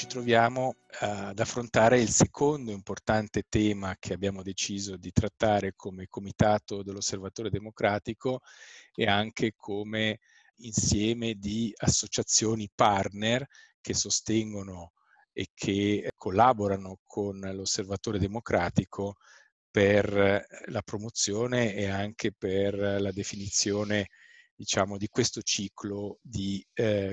ci troviamo ad affrontare il secondo importante tema che abbiamo deciso di trattare come Comitato dell'Osservatore Democratico e anche come insieme di associazioni partner che sostengono e che collaborano con l'Osservatore Democratico per la promozione e anche per la definizione, diciamo, di questo ciclo di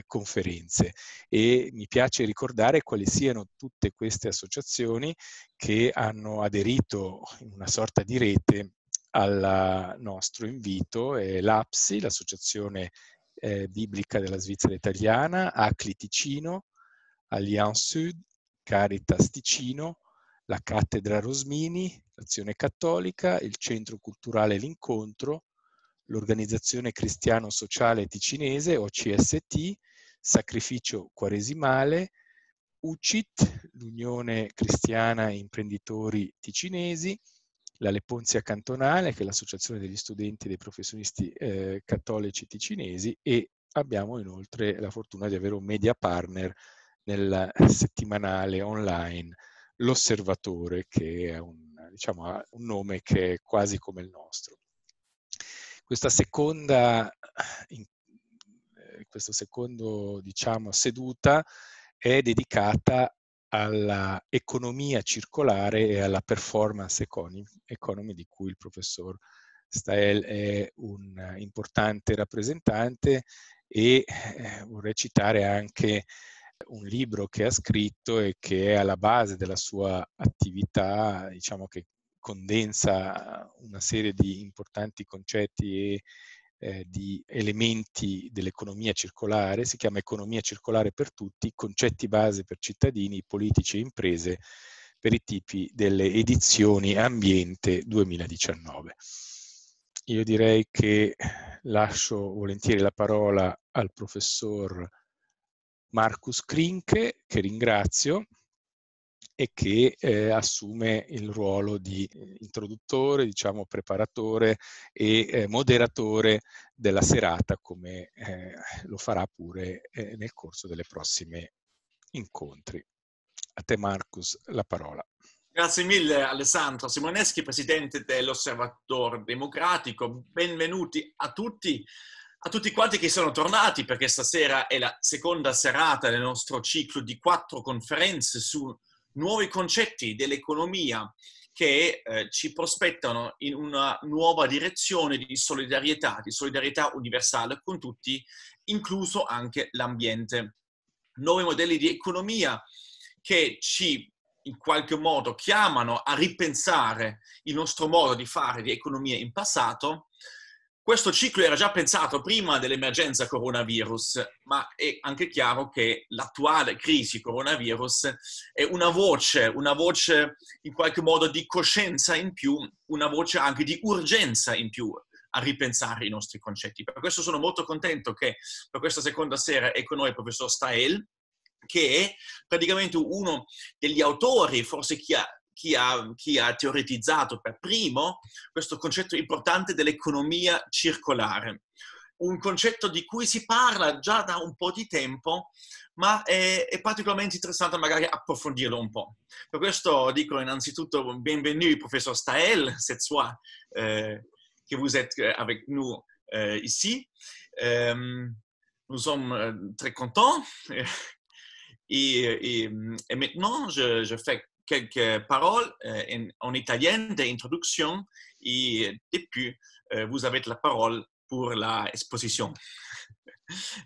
conferenze. E mi piace ricordare quali siano tutte queste associazioni che hanno aderito in una sorta di rete al nostro invito: l'APSI, l'Associazione Biblica della Svizzera Italiana, ACLI Ticino, Alliance Sud, Caritas Ticino, la Cattedra Rosmini, l'Azione Cattolica, il Centro Culturale L'Incontro, l'Organizzazione Cristiano Sociale Ticinese, OCST, Sacrificio Quaresimale, UCIT, l'Unione Cristiana Imprenditori Ticinesi, la Leponzia Cantonale, che è l'Associazione degli Studenti e dei Professionisti Cattolici Ticinesi, e abbiamo inoltre la fortuna di avere un media partner nel settimanale online, L'Osservatore, che è ha un nome che è quasi come il nostro. Questa seconda seduta è dedicata alla economia circolare e alla performance economy, di cui il professor Stael è un importante rappresentante, e vorrei citare anche un libro che ha scritto e che è alla base della sua attività, che condensa una serie di importanti concetti e di elementi dell'economia circolare. Si chiama Economia circolare per tutti, concetti base per cittadini, politici e imprese, per i tipi delle edizioni Ambiente 2019. Io direi che lascio volentieri la parola al professor Markus Krinke, che ringrazio e che assume il ruolo di introduttore, preparatore e moderatore della serata, come lo farà pure nel corso delle prossime incontri. A te, Markus, la parola. Grazie mille Alessandro Simoneschi, Presidente dell'Osservatore Democratico. Benvenuti a tutti quanti che sono tornati, perché stasera è la seconda serata del nostro ciclo di 4 conferenze su nuovi concetti dell'economia che ci prospettano in una nuova direzione di solidarietà universale con tutti, incluso anche l'ambiente. Nuovi modelli di economia che ci in qualche modo chiamano a ripensare il nostro modo di fare di economia in passato. Questo ciclo era già pensato prima dell'emergenza coronavirus, ma è anche chiaro che l'attuale crisi coronavirus è una voce in qualche modo di coscienza in più, una voce anche di urgenza in più a ripensare i nostri concetti. Per questo sono molto contento che per questa seconda sera è con noi il professor Stael, che è praticamente uno degli autori, forse chi ha teoretizzato per primo questo concetto importante dell'economia circolare. Un concetto di cui si parla già da un po' di tempo, ma è particolarmente interessante magari approfondirlo un po'. Per questo dico innanzitutto bienvenue, professeur Stael, cette fois que vous êtes avec nous ici. Nous sommes très contents. Et maintenant, je fais quelques paroles en italien d'introduction et depuis, vous avez la parole pour l'esposizione.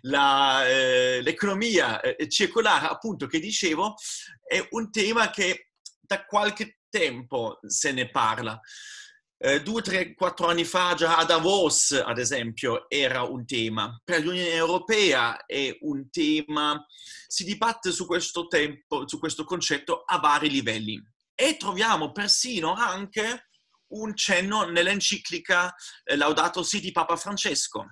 L'economia circolare, appunto, che dicevo, è un tema che da qualche tempo se ne parla. 2, 3, 4 anni fa già a Davos, ad esempio, era un tema. Per l'Unione Europea è un tema, si dibatte su questo concetto a vari livelli. E troviamo persino anche un cenno nell'enciclica Laudato Si di Papa Francesco.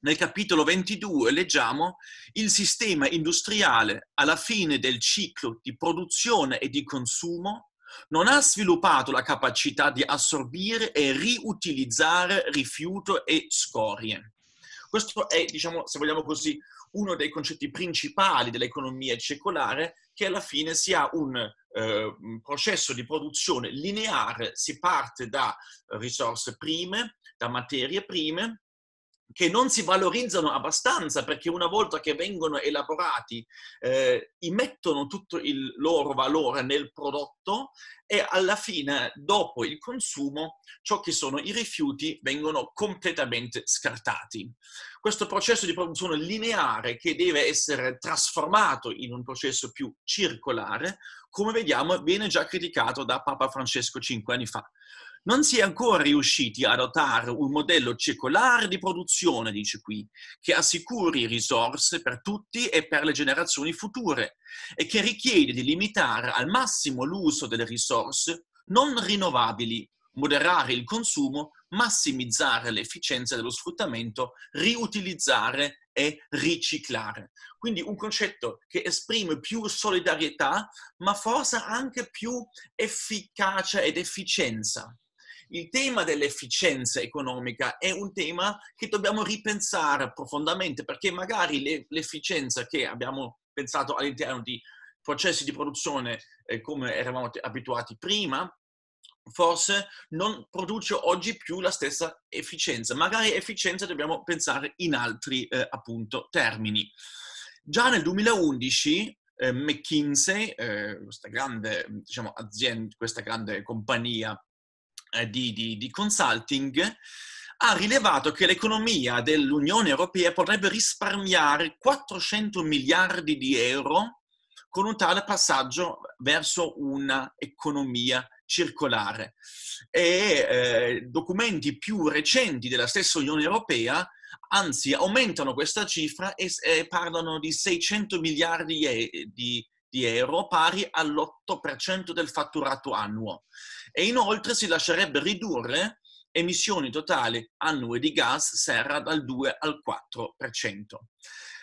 Nel capitolo 22 leggiamo: il sistema industriale alla fine del ciclo di produzione e di consumo non ha sviluppato la capacità di assorbire e riutilizzare rifiuto e scorie. Questo è, se vogliamo così, uno dei concetti principali dell'economia circolare, che alla fine sia un processo di produzione lineare. Si parte da risorse prime, da materie prime, che non si valorizzano abbastanza, perché una volta che vengono elaborati immettono tutto il loro valore nel prodotto e alla fine, dopo il consumo, ciò che sono i rifiuti vengono completamente scartati. Questo processo di produzione lineare, che deve essere trasformato in un processo più circolare, come vediamo viene già criticato da Papa Francesco 5 anni fa. Non si è ancora riusciti ad adottare un modello circolare di produzione, dice qui, che assicuri risorse per tutti e per le generazioni future e che richiede di limitare al massimo l'uso delle risorse non rinnovabili, moderare il consumo, massimizzare l'efficienza dello sfruttamento, riutilizzare e riciclare. Quindi un concetto che esprime più solidarietà, ma forse anche più efficacia ed efficienza. Il tema dell'efficienza economica è un tema che dobbiamo ripensare profondamente, perché magari l'efficienza che abbiamo pensato all'interno di processi di produzione come eravamo abituati prima, forse non produce oggi più la stessa efficienza. Magari efficienza dobbiamo pensare in altri appunto termini. Già nel 2011 McKinsey, questa grande, diciamo, azienda, questa grande compagnia di consulting, ha rilevato che l'economia dell'Unione Europea potrebbe risparmiare 400 miliardi di euro con un tale passaggio verso una economia circolare. E documenti più recenti della stessa Unione Europea anzi aumentano questa cifra e parlano di 600 miliardi di euro, pari all'8% del fatturato annuo. E inoltre si lascerebbe ridurre emissioni totali annue di gas serra dal 2 al 4%.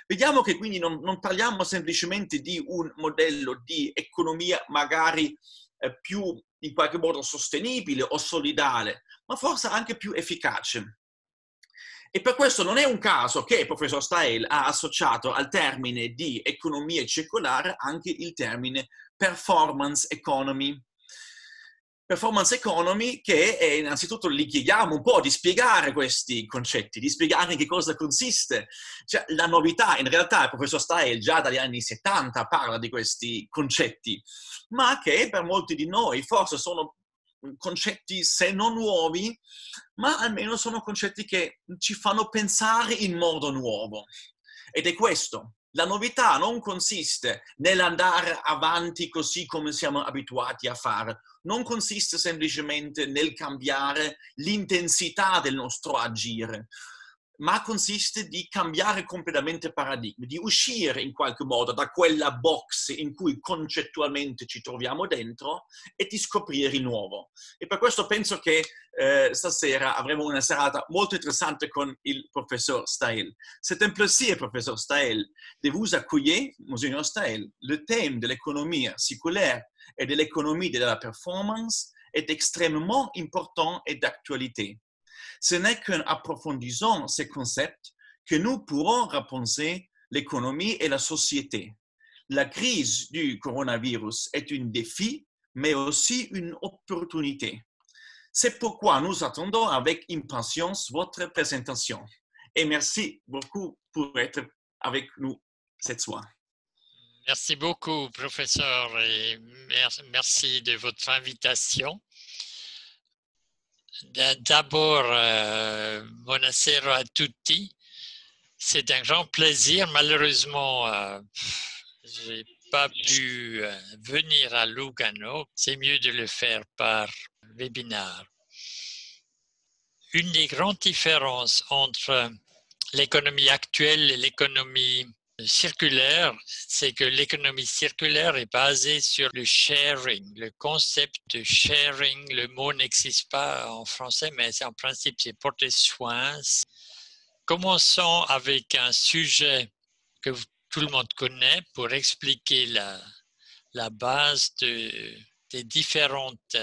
Vediamo che quindi non parliamo semplicemente di un modello di economia magari più in qualche modo sostenibile o solidale, ma forse anche più efficace. E per questo non è un caso che il professor Stael ha associato al termine di economia circolare anche il termine performance economy. Performance economy, che innanzitutto gli chiediamo un po' di spiegare questi concetti, di spiegare in che cosa consiste. Cioè, la novità, in realtà il professor Stael già dagli anni 70 parla di questi concetti, ma che per molti di noi forse sono concetti se non nuovi, ma almeno sono concetti che ci fanno pensare in modo nuovo. Ed è questo. La novità non consiste nell'andare avanti così come siamo abituati a fare, non consiste semplicemente nel cambiare l'intensità del nostro agire, ma consiste di cambiare completamente paradigmi, di uscire in qualche modo da quella box in cui concettualmente ci troviamo dentro e di scoprire il nuovo. E per questo penso che stasera avremo una serata molto interessante con il professeur Stael. C'est un plaisir, professeur Stael, de vous accueillir, Monseigneur Stael. Le thème de l'économie circulaire et de l'économie de la performance est extrêmement important et d'actualité. Ce n'est qu'en approfondissant ces concepts que nous pourrons repenser l'économie et la société. La crise du coronavirus est un défi, mais aussi une opportunité. C'est pourquoi nous attendons avec impatience votre présentation. Et merci beaucoup pour être avec nous cette soir. Merci beaucoup, professeur, et merci de votre invitation. D'abord, buonasera a tutti. C'est un grand plaisir. Malheureusement, je n'ai pas pu venir à Lugano. C'est mieux de le faire par webinaire. Une des grandes différences entre l'économie actuelle et l'économie circulaire, c'est que l'économie circulaire est basée sur le sharing, le concept de sharing. Le mot n'existe pas en français, mais en principe, c'est porter soin. Commençons avec un sujet que tout le monde connaît pour expliquer la base des différentes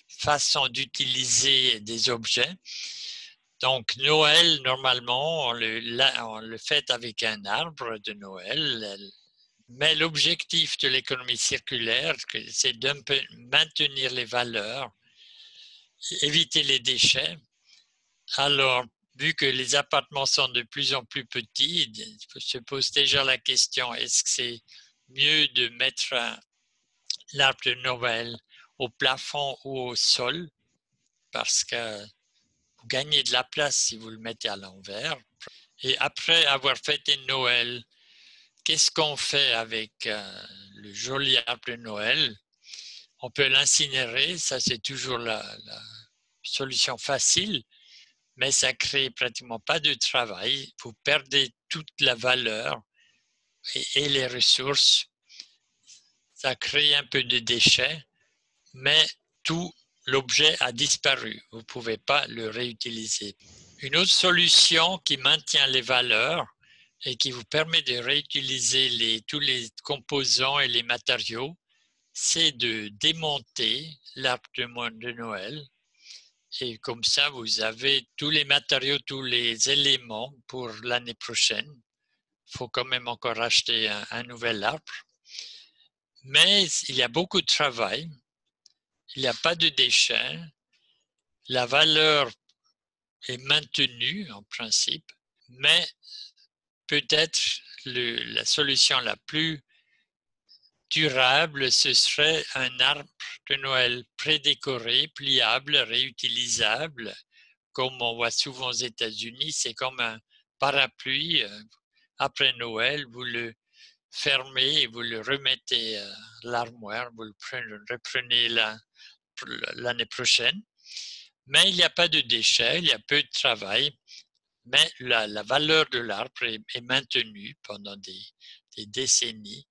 façons d'utiliser des objets. Donc, Noël, normalement, on le fête avec un arbre de Noël. Mais l'objectif de l'économie circulaire, c'est de maintenir les valeurs, éviter les déchets. Alors, vu que les appartements sont de plus en plus petits, se pose déjà la question, est-ce que c'est mieux de mettre l'arbre de Noël au plafond ou au sol? Parce que vous gagnez de la place si vous le mettez à l'envers. Et après avoir fêté Noël, qu'est-ce qu'on fait avec le joli arbre de Noël? On peut l'incinérer, ça c'est toujours la solution facile, mais ça crée pratiquement pas de travail. Vous perdez toute la valeur et les ressources. Ça crée un peu de déchets, mais tout l'objet a disparu. Vous ne pouvez pas le réutiliser. Une autre solution qui maintient les valeurs et qui vous permet de réutiliser tous les composants et les matériaux, c'est de démonter l'arbre de Noël. Et comme ça, vous avez tous les matériaux, tous les éléments pour l'année prochaine. Il faut quand même encore acheter un nouvel arbre. Mais il y a beaucoup de travail. Il n'y a pas de déchets. La valeur est maintenue en principe. Mais peut-être la solution la plus durable, ce serait un arbre de Noël prédécoré, pliable, réutilisable, comme on voit souvent aux États-Unis. C'est comme un parapluie. Après Noël, vous le fermez et vous le remettez à l'armoire, vous le reprenez l'année prochaine. Mais il n'y a pas de déchets, il y a peu de travail, mais la valeur de l'arbre est maintenue pendant des décennies.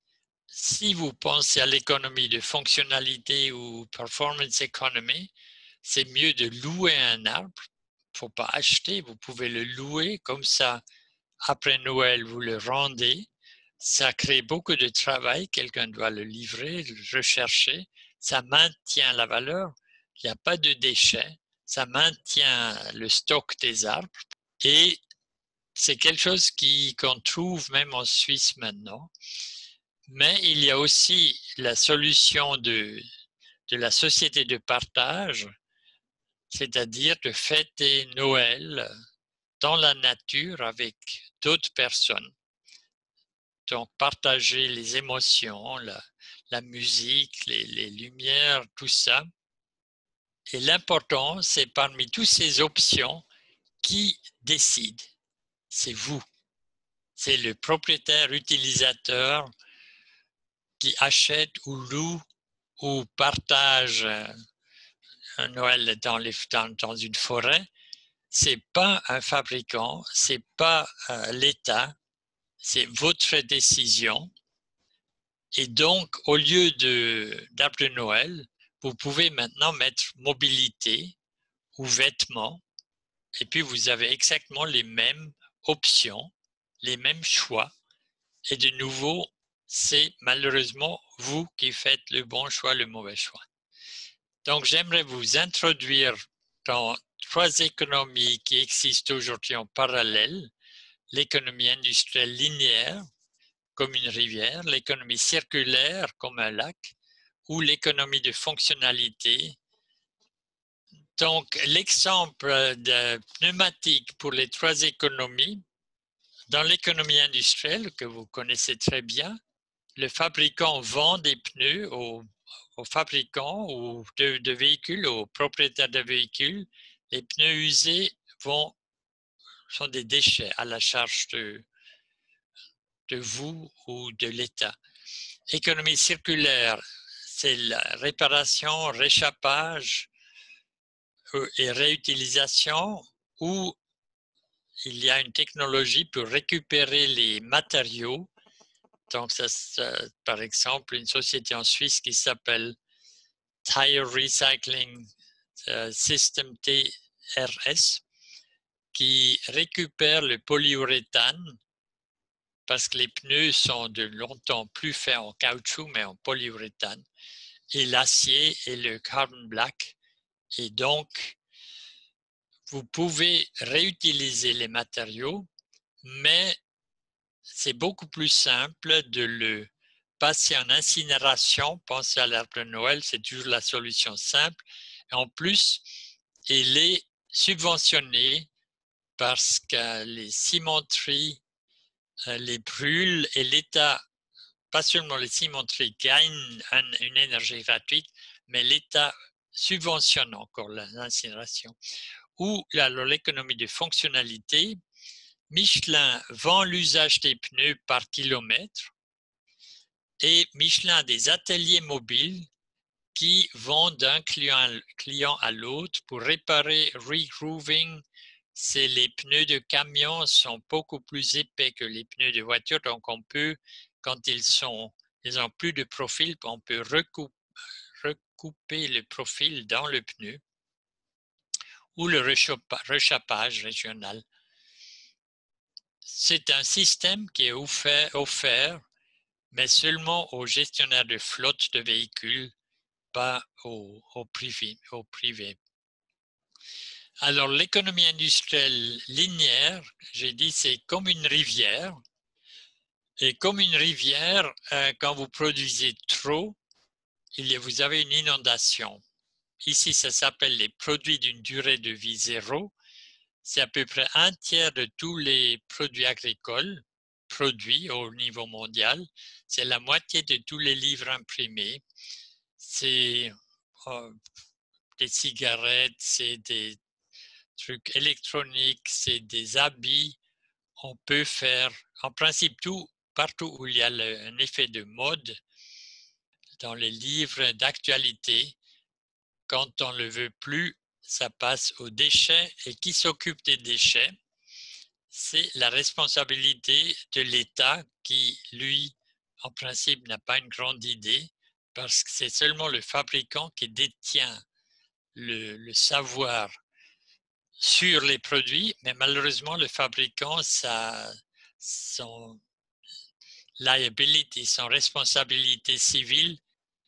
Si vous pensez à l'économie de fonctionnalité ou performance economy, c'est mieux de louer un arbre. Il ne faut pas acheter, vous pouvez le louer comme ça. Après Noël, vous le rendez. Ça crée beaucoup de travail. Quelqu'un doit le livrer, le rechercher. Ça maintient la valeur. Il n'y a pas de déchets. Ça maintient le stock des arbres. Et c'est quelque chose qu'on trouve même en Suisse maintenant. Mais il y a aussi la solution de la société de partage, c'est-à-dire de fêter Noël dans la nature avec d'autres personnes. Donc, partager les émotions, la musique, les lumières, tout ça. Et l'important, c'est parmi toutes ces options, qui décide? C'est vous. C'est le propriétaire utilisateur qui achète ou loue ou partage un Noël dans une forêt. C'est pas un fabricant, c'est pas l'État, c'est votre décision. Et donc, au lieu d'arbre de Noël, vous pouvez maintenant mettre mobilité ou vêtements, et puis vous avez exactement les mêmes options, les mêmes choix. Et de nouveau, c'est malheureusement vous qui faites le bon choix, le mauvais choix. Donc, j'aimerais vous introduire dans 3 économies qui existent aujourd'hui en parallèle. L'économie industrielle linéaire, comme une rivière, l'économie circulaire, comme un lac, ou l'économie de fonctionnalité. Donc, l'exemple de pneumatique pour les 3 économies, dans l'économie industrielle, que vous connaissez très bien, le fabricant vend des pneus aux fabricants ou de véhicules, aux propriétaires de véhicules. Les pneus usés sont des déchets à la charge de vous ou de l'État. Économie circulaire, c'est la réparation, réchappage et réutilisation, où il y a une technologie pour récupérer les matériaux. Donc, par exemple, une société en Suisse qui s'appelle Tire Recycling System, TRS, qui récupère le polyuréthane, parce que les pneus sont de longtemps plus faits en caoutchouc, mais en polyuréthane, et l'acier et le carbon black. Et donc, vous pouvez réutiliser les matériaux, mais c'est beaucoup plus simple de le passer en incinération. Pensez à l'arbre de Noël, c'est toujours la solution simple. Et en plus, il est subventionné parce que les cimenteries les brûlent et l'État, pas seulement les cimenteries gagnent une énergie gratuite, mais l'État subventionne encore l'incinération. Ou l'économie de fonctionnalité, Michelin vend l'usage des pneus par kilomètre et Michelin a des ateliers mobiles qui vont d'un client à l'autre pour réparer regrooving. C'est les pneus de camion sont beaucoup plus épais que les pneus de voiture, donc on peut, quand ils ont plus de profil, on peut recouper le profil dans le pneu ou le rechapage régional. C'est un système qui est offert, mais seulement aux gestionnaires de flotte de véhicules, pas au privé. Alors, l'économie industrielle linéaire, j'ai dit, c'est comme une rivière. Et comme une rivière, quand vous produisez trop, vous avez une inondation. Ici, ça s'appelle les produits d'une durée de vie zéro. C'est à peu près un tiers de tous les produits agricoles produits au niveau mondial. C'est la moitié de tous les livres imprimés. C'est des cigarettes, c'est des trucs électroniques, c'est des habits. On peut faire, en principe, partout où il y a un effet de mode, dans les livres d'actualité, quand on ne le veut plus, ça passe aux déchets. Et qui s'occupe des déchets? C'est la responsabilité de l'État qui, lui, en principe, n'a pas une grande idée parce que c'est seulement le fabricant qui détient le savoir sur les produits, mais malheureusement, le fabricant, son liability, son responsabilité civile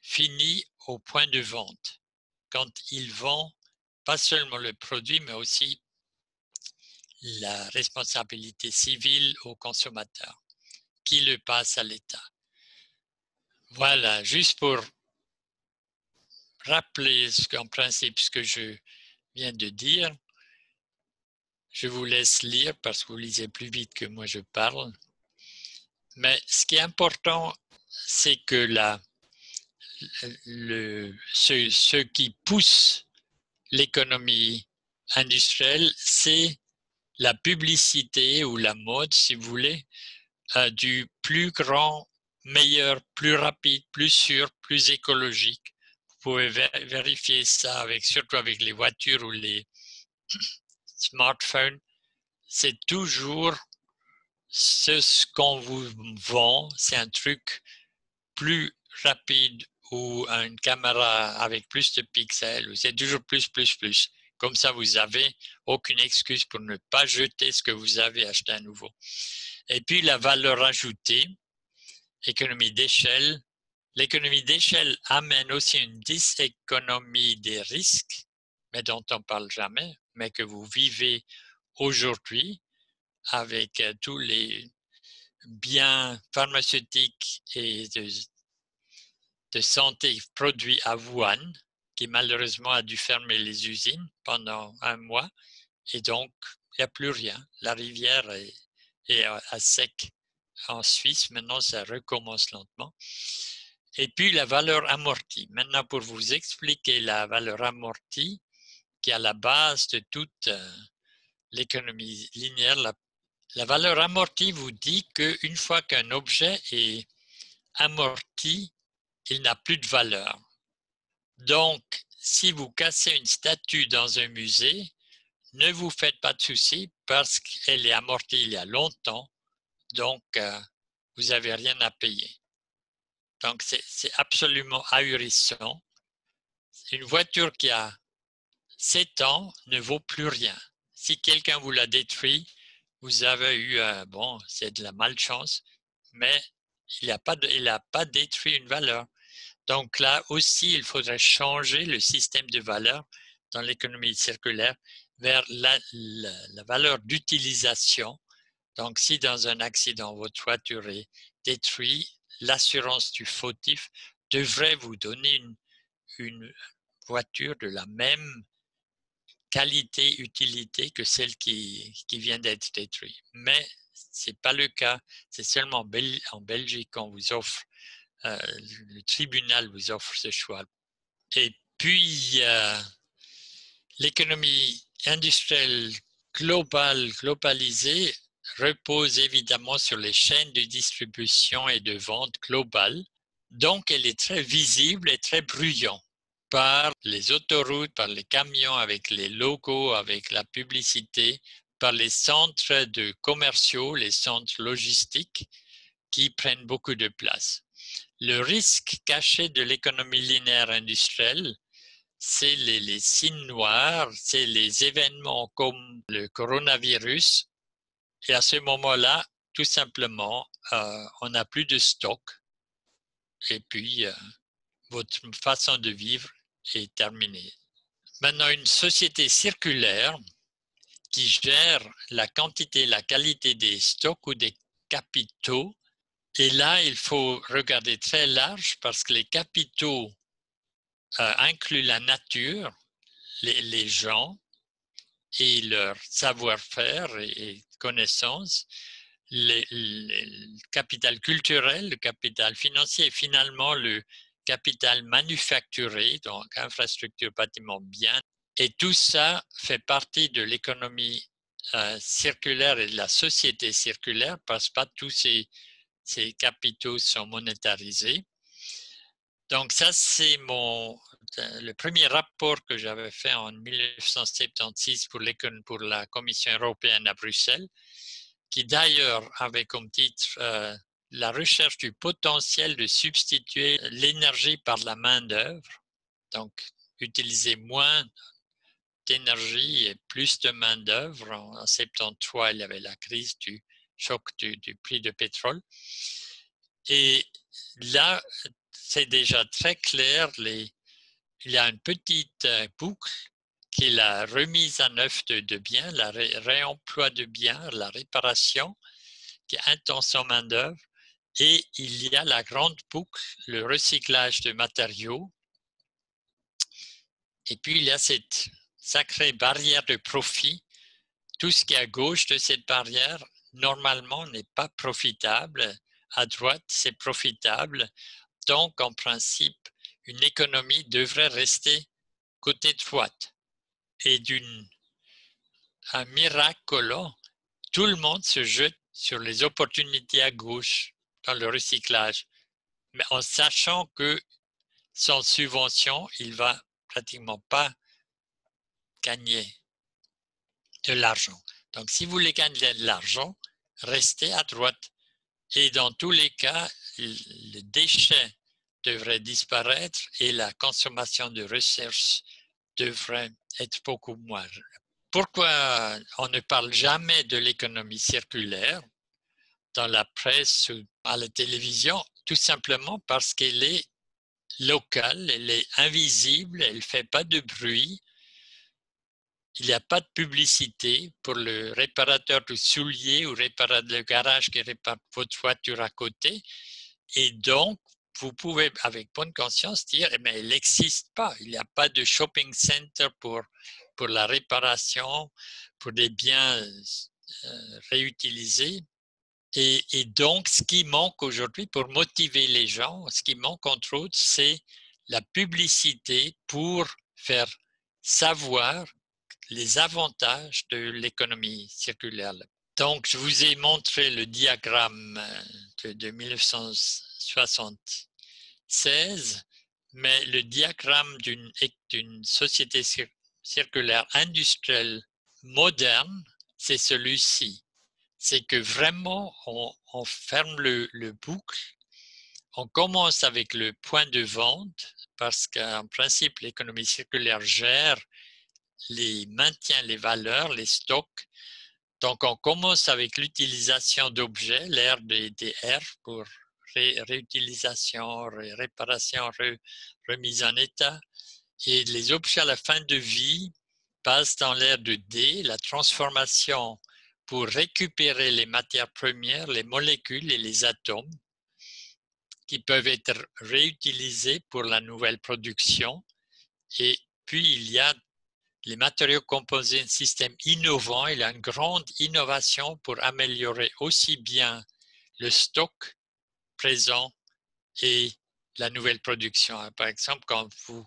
finit au point de vente, quand il vend pas seulement le produit, mais aussi la responsabilité civile au consommateur, qui le passe à l'État. Voilà, juste pour rappeler en principe ce que je viens de dire. Je vous laisse lire parce que vous lisez plus vite que moi je parle. Mais ce qui est important, c'est que ce qui pousse l'économie industrielle, c'est la publicité ou la mode, si vous voulez, du plus grand, meilleur, plus rapide, plus sûr, plus écologique. Vous pouvez vérifier ça surtout avec les voitures ou les smartphones. C'est toujours ce qu'on vous vend, c'est un truc plus rapide ou une caméra avec plus de pixels, c'est toujours plus. Comme ça, vous n'avez aucune excuse pour ne pas jeter ce que vous avez acheté à nouveau. Et puis, la valeur ajoutée, économie d'échelle. L'économie d'échelle amène aussi une dyséconomie des risques, mais dont on ne parle jamais, mais que vous vivez aujourd'hui avec tous les biens pharmaceutiques et de santé produits à Wuhan, qui malheureusement a dû fermer les usines pendant un mois, et donc il n'y a plus rien. La rivière est à sec en Suisse, maintenant ça recommence lentement. Et puis la valeur amortie. Maintenant, pour vous expliquer la valeur amortie, qui est à la base de toute l'économie linéaire, la valeur amortie vous dit qu'une fois qu'un objet est amorti, il n'a plus de valeur. Donc, si vous cassez une statue dans un musée, ne vous faites pas de soucis parce qu'elle est amortie il y a longtemps, donc vous n'avez rien à payer. Donc, c'est absolument ahurissant. Une voiture qui a 7 ans ne vaut plus rien. Si quelqu'un vous l'a détruit, vous avez eu, c'est de la malchance, mais il n'a pas détruit une valeur. Donc là aussi, il faudrait changer le système de valeur dans l'économie circulaire, vers la valeur d'utilisation. Donc, si dans un accident, votre voiture est détruite, l'assurance du fautif devrait vous donner une voiture de la même qualité, utilité que celle qui vient d'être détruite. Mais ce n'est pas le cas. C'est seulement en Belgique qu'on vous offre, le tribunal vous offre ce choix. Et puis, l'économie industrielle globalisée repose évidemment sur les chaînes de distribution et de vente globales. Donc, elle est très visible et très bruyante par les autoroutes, par les camions avec les logos, avec la publicité, par les centres de commerciaux, les centres logistiques qui prennent beaucoup de place. Le risque caché de l'économie linéaire industrielle, c'est les signes noirs, c'est les événements comme le coronavirus. Et à ce moment-là, tout simplement, on n'a plus de stock. Et puis, votre façon de vivre est terminée. Maintenant, une société circulaire qui gère la quantité, la qualité des stocks ou des capitaux. Et là, il faut regarder très large parce que les capitaux incluent la nature, les gens et leur savoir-faire et connaissances, le capital culturel, le capital financier et finalement le capital manufacturé, donc infrastructure, bâtiment, biens. Et tout ça fait partie de l'économie circulaire et de la société circulaire parce que pas tous ces capitaux sont monétarisés. Donc ça, c'est le premier rapport que j'avais fait en 1976 pour la Commission européenne à Bruxelles, qui d'ailleurs avait comme titre la recherche du potentiel de substituer l'énergie par la main-d'œuvre, donc utiliser moins d'énergie et plus de main-d'œuvre. En 1973, il y avait la crise du choc du prix du pétrole. Et là, c'est déjà très clair, il y a une petite boucle qui est la remise à neuf de biens, le réemploi de biens, la réparation, qui est intense en main-d'œuvre, et il y a la grande boucle, le recyclage de matériaux. Et puis, il y a cette sacrée barrière de profit. Tout ce qui est à gauche de cette barrière, normalement, n'est pas profitable. À droite, c'est profitable. Donc, en principe, une économie devrait rester côté droite. Et un miracle, tout le monde se jette sur les opportunités à gauche dans le recyclage, mais en sachant que sans subvention, il ne va pratiquement pas gagner de l'argent. Donc, si vous voulez gagner de l'argent, restez à droite. Et dans tous les cas, le déchet devrait disparaître et la consommation de ressources devrait être beaucoup moins. Pourquoi on ne parle jamais de l'économie circulaire dans la presse ou à la télévision? Tout simplement parce qu'elle est locale, elle est invisible, elle ne fait pas de bruit. Il n'y a pas de publicité pour le réparateur de souliers ou réparateur de garage qui répare votre voiture à côté. Et donc, vous pouvez, avec bonne conscience, dire mais elle n'existe pas. Il n'y a pas de shopping center pour la réparation, pour des biens réutilisés. Et donc, ce qui manque aujourd'hui pour motiver les gens, ce qui manque entre autres, c'est la publicité pour faire savoir les avantages de l'économie circulaire. Donc, je vous ai montré le diagramme de 1976, mais le diagramme d'une société circulaire industrielle moderne, c'est celui-ci. C'est que vraiment, on ferme le boucle. On commence avec le point de vente parce qu'en principe, l'économie circulaire gère maintient les valeurs, les stocks. Donc, on commence avec l'utilisation d'objets, l'ère des R pour réutilisation, réparation, remise en état. Et les objets à la fin de vie, passe dans l'ère de D, la transformation pour récupérer les matières premières, les molécules et les atomes qui peuvent être réutilisés pour la nouvelle production. Et puis, il y a les matériaux composés, un système innovant. Il y a une grande innovation pour améliorer aussi bien le stock présent et la nouvelle production. Par exemple, quand vous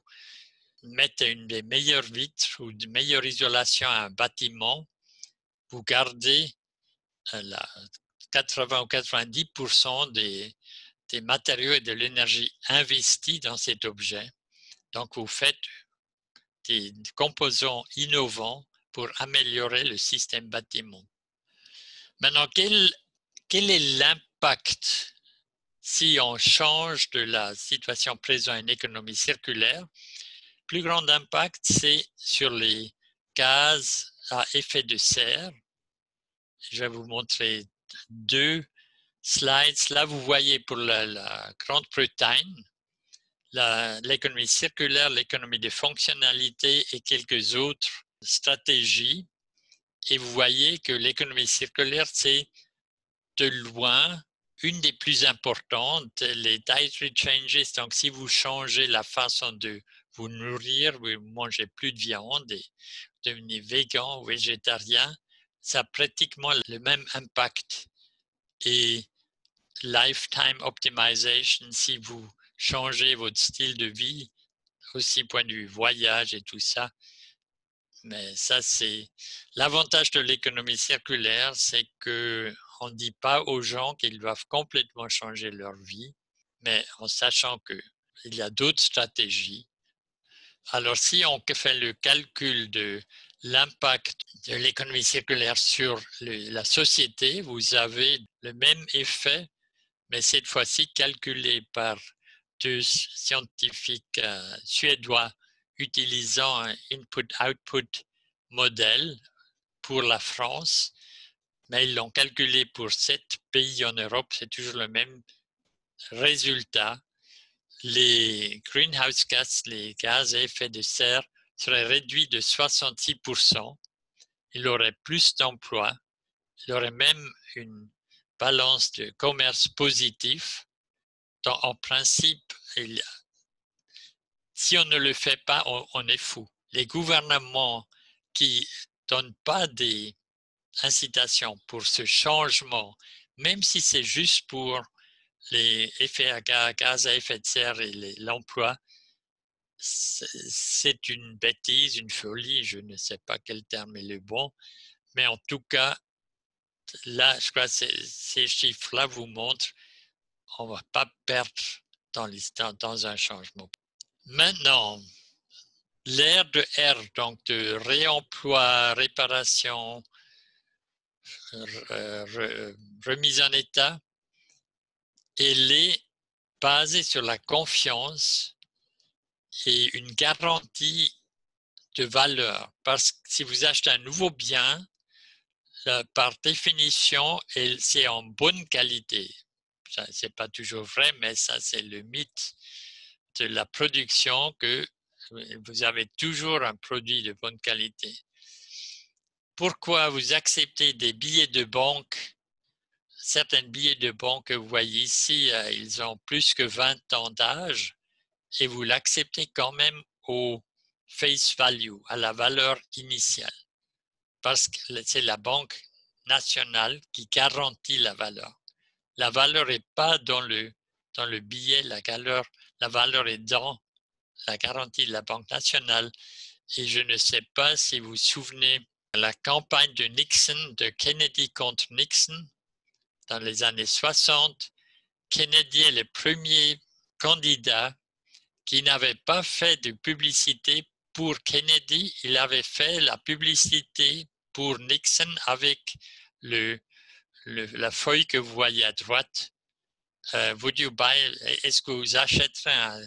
mettez une des meilleures vitres ou de meilleure isolation à un bâtiment, vous gardez 80 ou 90% des matériaux et de l'énergie investis dans cet objet. Donc, vous faites des composants innovants pour améliorer le système bâtiment. Maintenant, quel est l'impact si on change de la situation présente à une économie circulaire? Le plus grand impact, c'est sur les gaz à effet de serre. Je vais vous montrer 2 slides. Là, vous voyez pour la Grande-Bretagne, l'économie circulaire, l'économie de fonctionnalité et quelques autres stratégies. Et vous voyez que l'économie circulaire, c'est de loin une des plus importantes, les dietary changes. Donc, si vous changez la façon de vous nourrir, vous mangez plus de viande et devenez végan ou végétarien, ça a pratiquement le même impact. Et lifetime optimization, si vous changez votre style de vie, aussi point de vue voyage et tout ça. Mais ça, c'est l'avantage de l'économie circulaire, c'est qu'on ne dit pas aux gens qu'ils doivent complètement changer leur vie, mais en sachant qu'il y a d'autres stratégies. Alors, si on fait le calcul de l'impact de l'économie circulaire sur la société, vous avez le même effet, mais cette fois-ci calculé par 2 scientifiques suédois utilisant un input-output modèle pour la France, mais ils l'ont calculé pour 7 pays en Europe, c'est toujours le même résultat. Les greenhouse gas, les gaz à effet de serre, seraient réduits de 66%. Il aurait plus d'emplois, il aurait même une balance de commerce positif. Donc, en principe, si on ne le fait pas, on est fou. Les gouvernements qui ne donnent pas des incitations pour ce changement, même si c'est juste pour les effets à gaz à effet de serre et l'emploi, c'est une bêtise, une folie, je ne sais pas quel terme est le bon, mais en tout cas, là, je crois que ces chiffres-là vous montrent qu'on ne va pas perdre dans un changement. Maintenant, l'ère de R, donc de réemploi, réparation, remise en état, elle est basée sur la confiance et une garantie de valeur. Parce que si vous achetez un nouveau bien, par définition, c'est en bonne qualité. Ce n'est pas toujours vrai, mais ça, c'est le mythe de la production, que vous avez toujours un produit de bonne qualité. Pourquoi vous acceptez des billets de banque? Certains billets de banque que vous voyez ici, ils ont plus que 20 ans d'âge et vous l'acceptez quand même au face value, à la valeur initiale. Parce que c'est la Banque nationale qui garantit la valeur. La valeur n'est pas dans le billet, la valeur est dans la garantie de la Banque nationale. Et je ne sais pas si vous vous souvenez de la campagne de Nixon, de Kennedy contre Nixon, dans les années 60. Kennedy est le premier candidat qui n'avait pas fait de publicité pour Kennedy. Il avait fait la publicité pour Nixon avec la feuille que vous voyez à droite. Est-ce que vous achèterez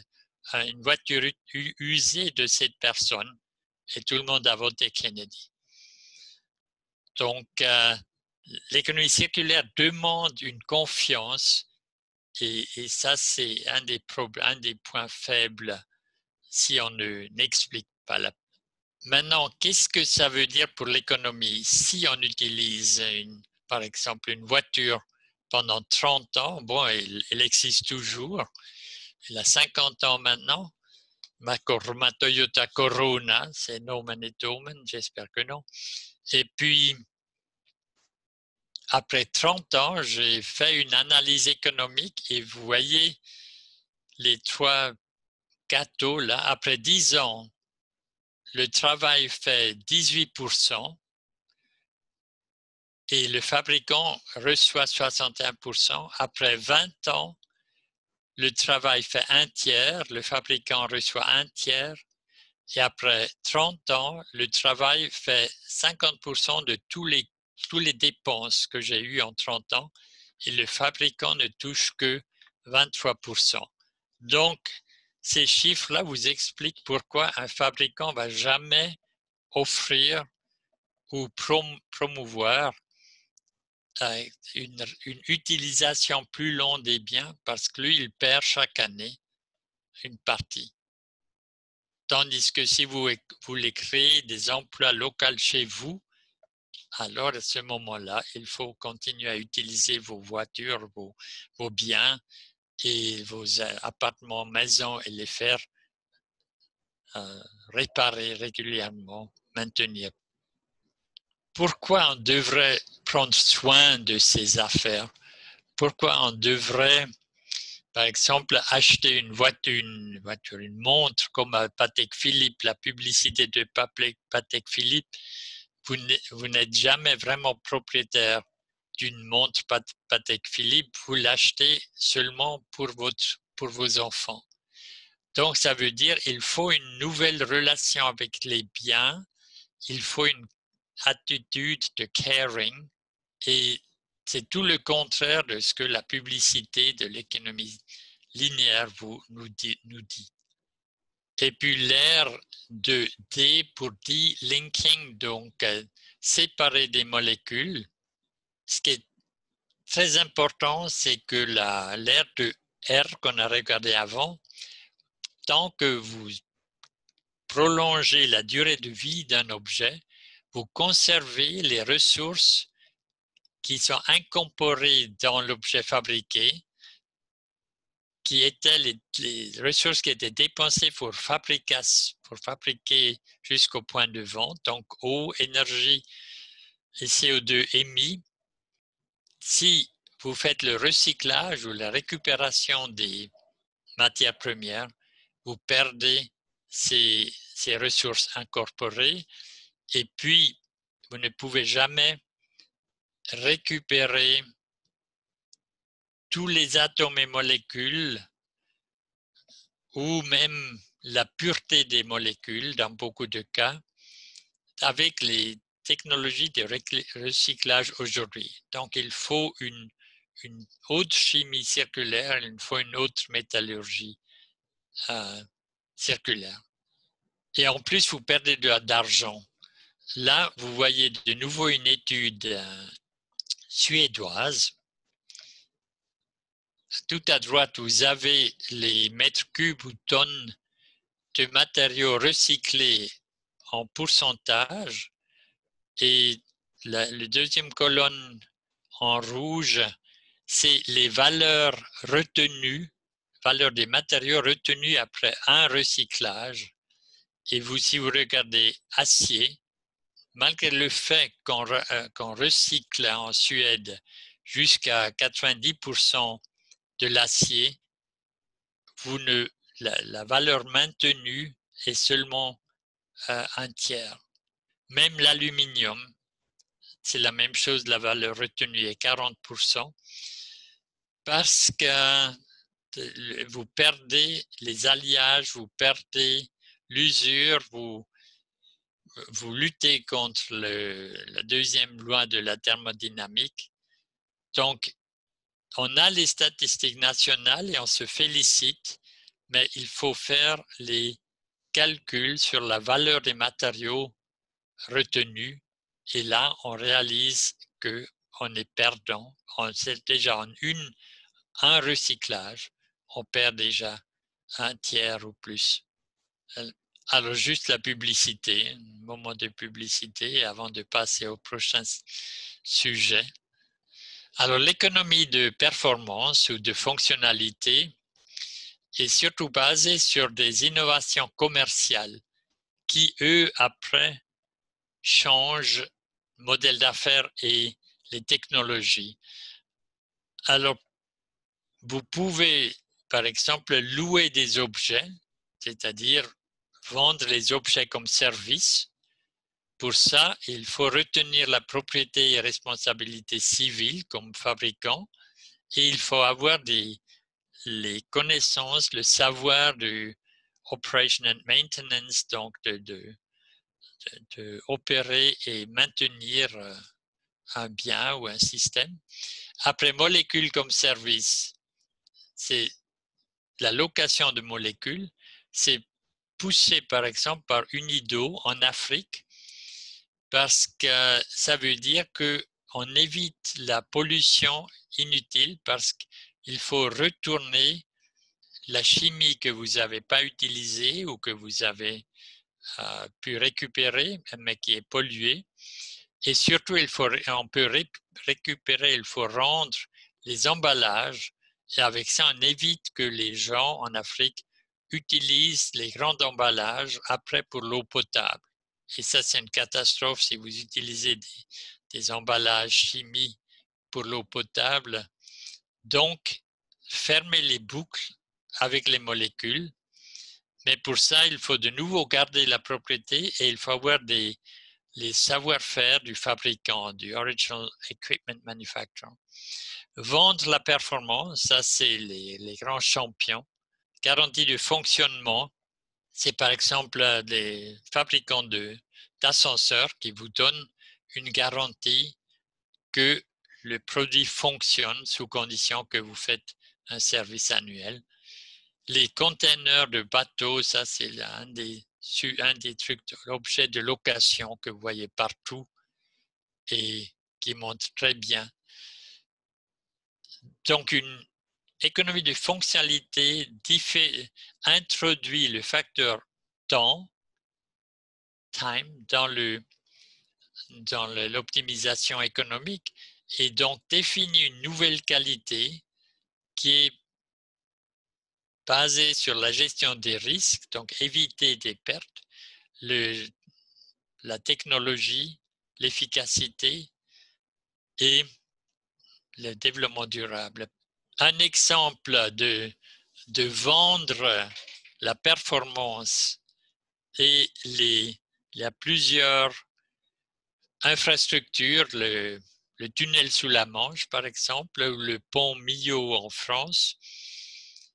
une voiture usée de cette personne? Et tout le monde a voté Kennedy. Donc, l'économie circulaire demande une confiance et ça, c'est un des points faibles si on n'explique pas. Maintenant, qu'est-ce que ça veut dire pour l'économie? Si on utilise, par exemple, une voiture pendant 30 ans, bon, elle existe toujours, elle a 50 ans maintenant, ma Toyota Corona, c'est no Manitoman, j'espère que non. Et puis, après 30 ans, j'ai fait une analyse économique et vous voyez les 3 gâteaux là, après 10 ans, le travail fait 18% et le fabricant reçoit 61%. Après 20 ans, le travail fait un tiers, le fabricant reçoit un tiers. Et après 30 ans, le travail fait 50% de tous les dépenses que j'ai eues en 30 ans et le fabricant ne touche que 23%. Donc, ces chiffres-là vous expliquent pourquoi un fabricant ne va jamais offrir ou promouvoir une utilisation plus longue des biens parce que lui, il perd chaque année une partie. Tandis que si vous voulez créer des emplois locaux chez vous, alors à ce moment-là, il faut continuer à utiliser vos voitures, vos biens et vos appartements, maisons et les faire réparer régulièrement, maintenir. Pourquoi on devrait prendre soin de ces affaires? Pourquoi on devrait, par exemple, acheter une montre comme à Patek Philippe, la publicité de Patek Philippe? Vous n'êtes jamais vraiment propriétaire d'une montre Patek Philippe, vous l'achetez seulement pour vos enfants. Donc, ça veut dire qu'il faut une nouvelle relation avec les biens, il faut une attitude de caring et c'est tout le contraire de ce que la publicité de l'économie linéaire nous dit. Et puis l'ère de D pour de-linking, donc séparer des molécules. Ce qui est très important, c'est que l'ère de R qu'on a regardé avant, tant que vous prolongez la durée de vie d'un objet, vous conservez les ressources qui sont incorporées dans l'objet fabriqué, qui étaient les ressources qui étaient dépensées pour fabriquer jusqu'au point de vente, donc eau, énergie et CO2 émis. Si vous faites le recyclage ou la récupération des matières premières, vous perdez ces ressources incorporées et puis vous ne pouvez jamais récupérer tous les atomes et molécules ou même la pureté des molécules dans beaucoup de cas avec les technologies de recyclage aujourd'hui. Donc, il faut une autre chimie circulaire, il faut une autre métallurgie circulaire. Et en plus, vous perdez d'argent. Là, vous voyez de nouveau une étude suédoise. Tout à droite, vous avez les mètres cubes ou tonnes de matériaux recyclés en pourcentage et la deuxième colonne en rouge, c'est les valeurs retenues, valeurs des matériaux retenus après un recyclage. Et si vous regardez acier, malgré le fait qu'on recycle en Suède jusqu'à 90% de l'acier, la valeur maintenue est seulement un tiers. Même l'aluminium, c'est la même chose, la valeur retenue est 40%, parce que vous perdez les alliages, vous perdez l'usure, vous luttez contre la deuxième loi de la thermodynamique. Donc, on a les statistiques nationales et on se félicite, mais il faut faire les calculs sur la valeur des matériaux retenus. Et là, on réalise qu'on est perdant. C'est déjà un recyclage, on perd déjà un tiers ou plus. Alors, juste la publicité, un moment de publicité avant de passer au prochain sujet. Alors, l'économie de performance ou de fonctionnalité est surtout basée sur des innovations commerciales qui, eux, après, changent le modèle d'affaires et les technologies. Alors, vous pouvez, par exemple, louer des objets, c'est-à-dire vendre les objets comme service. Pour ça, il faut retenir la propriété et responsabilité civile comme fabricant et il faut avoir les connaissances, le savoir du operation and maintenance, donc de opérer et maintenir un bien ou un système. Après, molécules comme service, c'est la location de molécules, c'est poussé par exemple par Unido en Afrique parce que ça veut dire qu'on évite la pollution inutile parce qu'il faut retourner la chimie que vous n'avez pas utilisée ou que vous avez pu récupérer mais qui est polluée. Et surtout, on peut récupérer, il faut rendre les emballages et avec ça, on évite que les gens en Afrique utilisent les grands emballages après pour l'eau potable. Et ça, c'est une catastrophe si vous utilisez des emballages chimiques pour l'eau potable. Donc, fermez les boucles avec les molécules. Mais pour ça, il faut de nouveau garder la propriété et il faut avoir les savoir-faire du fabricant, du Original Equipment Manufacturer. Vendre la performance, ça c'est les grands champions. Garantie de fonctionnement, c'est par exemple les fabricants d'ascenseurs qui vous donnent une garantie que le produit fonctionne sous condition que vous faites un service annuel. Les containers de bateaux, ça c'est un des trucs, l'objet de location que vous voyez partout et qui montre très bien. Donc une économie de fonctionnalité introduit le facteur temps, time, dans l'optimisation économique et donc définit une nouvelle qualité qui est basée sur la gestion des risques, donc éviter des pertes, la technologie, l'efficacité et le développement durable. Un exemple de vendre la performance et il y a plusieurs infrastructures, le tunnel sous la Manche par exemple, ou le pont Millau en France.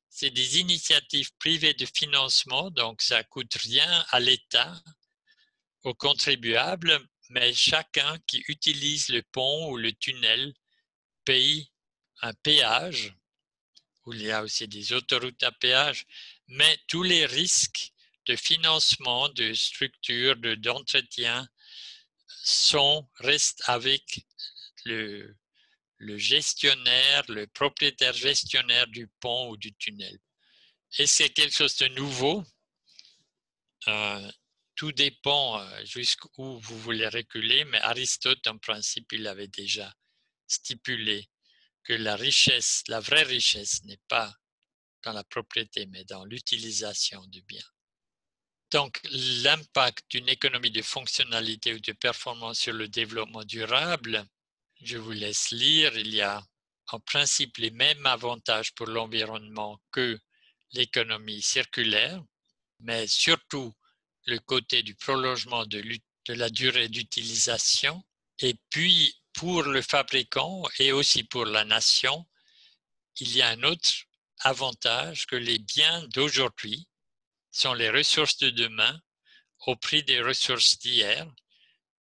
C'est des initiatives privées de financement, donc ça ne coûte rien à l'État, aux contribuables, mais chacun qui utilise le pont ou le tunnel paye un péage, où il y a aussi des autoroutes à péage, mais tous les risques de financement, de structure, d'entretien restent avec le gestionnaire, le propriétaire gestionnaire du pont ou du tunnel. Et c'est quelque chose de nouveau. Tout dépend jusqu'où vous voulez reculer, mais Aristote, en principe, il avait déjà stipulé que la richesse, la vraie richesse, n'est pas dans la propriété, mais dans l'utilisation du bien. Donc, l'impact d'une économie de fonctionnalité ou de performance sur le développement durable, je vous laisse lire, il y a en principe les mêmes avantages pour l'environnement que l'économie circulaire, mais surtout le côté du prolongement de la durée d'utilisation. Et puis, pour le fabricant et aussi pour la nation, il y a un autre avantage que les biens d'aujourd'hui sont les ressources de demain au prix des ressources d'hier.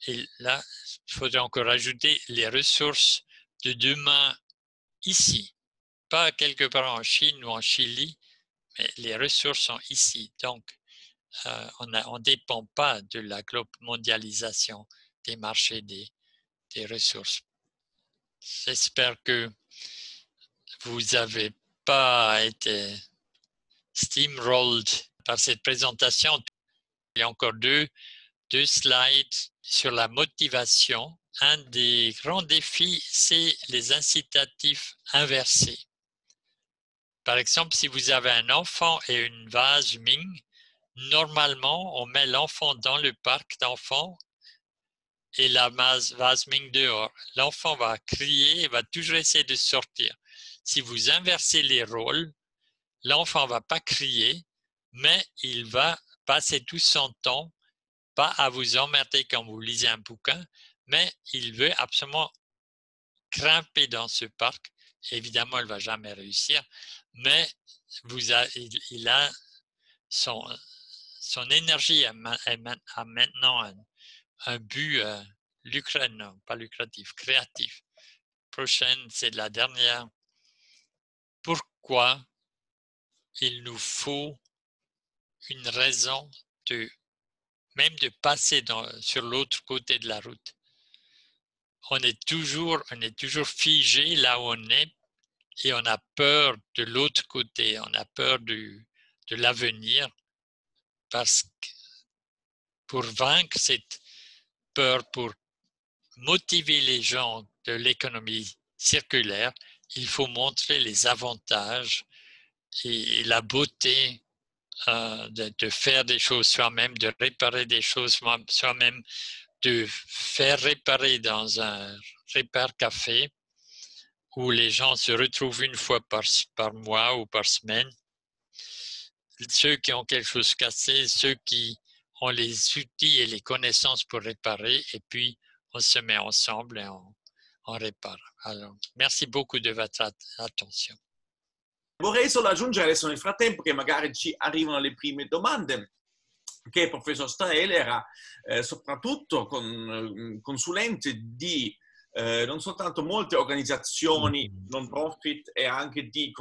Et là, il faudrait encore ajouter les ressources de demain ici, pas quelque part en Chine ou en Chili, mais les ressources sont ici. Donc, on ne dépend pas de la mondialisation des marchés des ressources. J'espère que vous n'avez pas été steamrolled par cette présentation. Il y a encore deux slides sur la motivation. Un des grands défis, c'est les incitatifs inversés. Par exemple, si vous avez un enfant et une vase Ming, normalement, on met l'enfant dans le parc d'enfants et la vase Ming dehors. L'enfant va crier et va toujours essayer de sortir. Si vous inversez les rôles, l'enfant ne va pas crier, mais il va passer tout son temps, pas à vous emmerder quand vous lisez un bouquin, mais il veut absolument grimper dans ce parc. Évidemment, il ne va jamais réussir, mais il a son énergie a maintenant un but non, pas lucratif, créatif. Prochaine, c'est la dernière. Pourquoi il nous faut une raison même de passer sur l'autre côté de la route? On est toujours figé là où on est et on a peur de l'autre côté, on a peur de l'avenir parce que pour vaincre cette peur, pour motiver les gens de l'économie circulaire, il faut montrer les avantages et la beauté de faire des choses soi-même, de réparer des choses soi-même, de faire réparer dans un répare-café où les gens se retrouvent une fois par mois ou par semaine. Ceux qui ont quelque chose cassé, ceux qui ont les outils et les connaissances pour réparer, et puis on se met ensemble et on répare. Alors, merci beaucoup de votre attention. Vorrei solo aggiungere adesso nel frattempo che magari ci arrivano le prime domande, che il professor Stael era soprattutto consulente di non soltanto molte organizzazioni non profit e anche di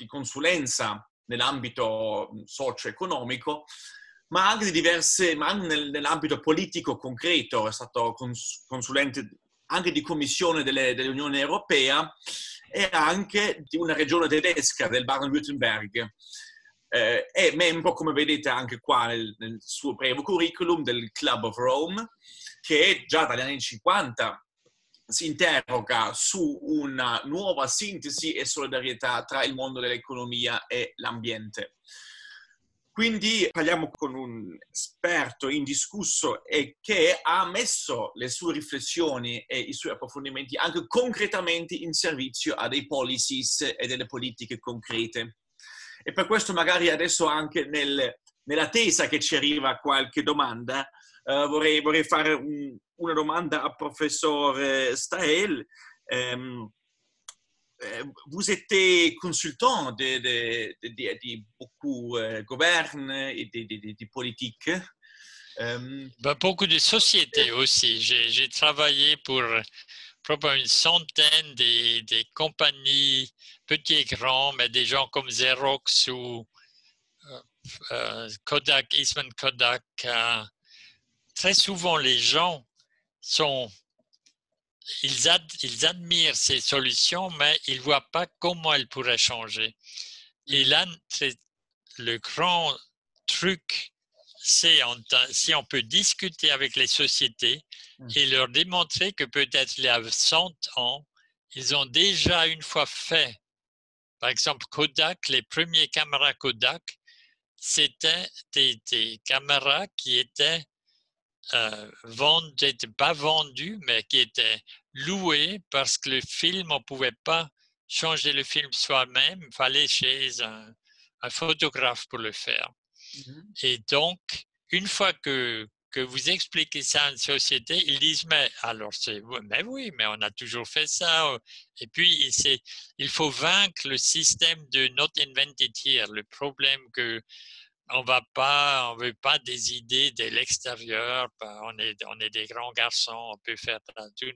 consulenza nell'ambito socio-economico, ma anche nell'ambito politico concreto. È stato consulente anche di commissione dell'Unione Europea e anche di una regione tedesca, del Baden-Württemberg. È membro, come vedete anche qua nel suo breve curriculum, del Club of Rome, che già dagli anni 50 si interroga su una nuova sintesi e solidarietà tra il mondo dell'economia e l'ambiente. Quindi parliamo con un esperto indiscusso e che ha messo le sue riflessioni e i suoi approfondimenti anche concretamente in servizio a dei policies e delle politiche concrete. E per questo magari adesso anche nell'attesa che ci arriva qualche domanda, vorrei fare una domanda al professor Stael. Vous étiez consultant de beaucoup gouvernements et des politiques. Beaucoup de sociétés aussi. J'ai travaillé pour probablement une centaine des compagnies, petits et grands, mais des gens comme Xerox ou Kodak, Eastman Kodak. Très souvent, les gens ils admirent ces solutions, mais ils ne voient pas comment elles pourraient changer. Et là, le grand truc, c'est si on peut discuter avec les sociétés et leur démontrer que peut-être il y a 100 ans, ils ont déjà une fois fait. Par exemple, Kodak, les premiers caméras Kodak, c'était des caméras qui étaient pas vendu, mais qui était loué parce que le film, on ne pouvait pas changer le film soi-même, il fallait chez un photographe pour le faire. Et donc, une fois que vous expliquez ça à une société, ils disent, mais oui, mais on a toujours fait ça. Et puis, il faut vaincre le système de not invented here, le problème que on veut pas des idées de l'extérieur. On est des grands garçons, on peut faire tout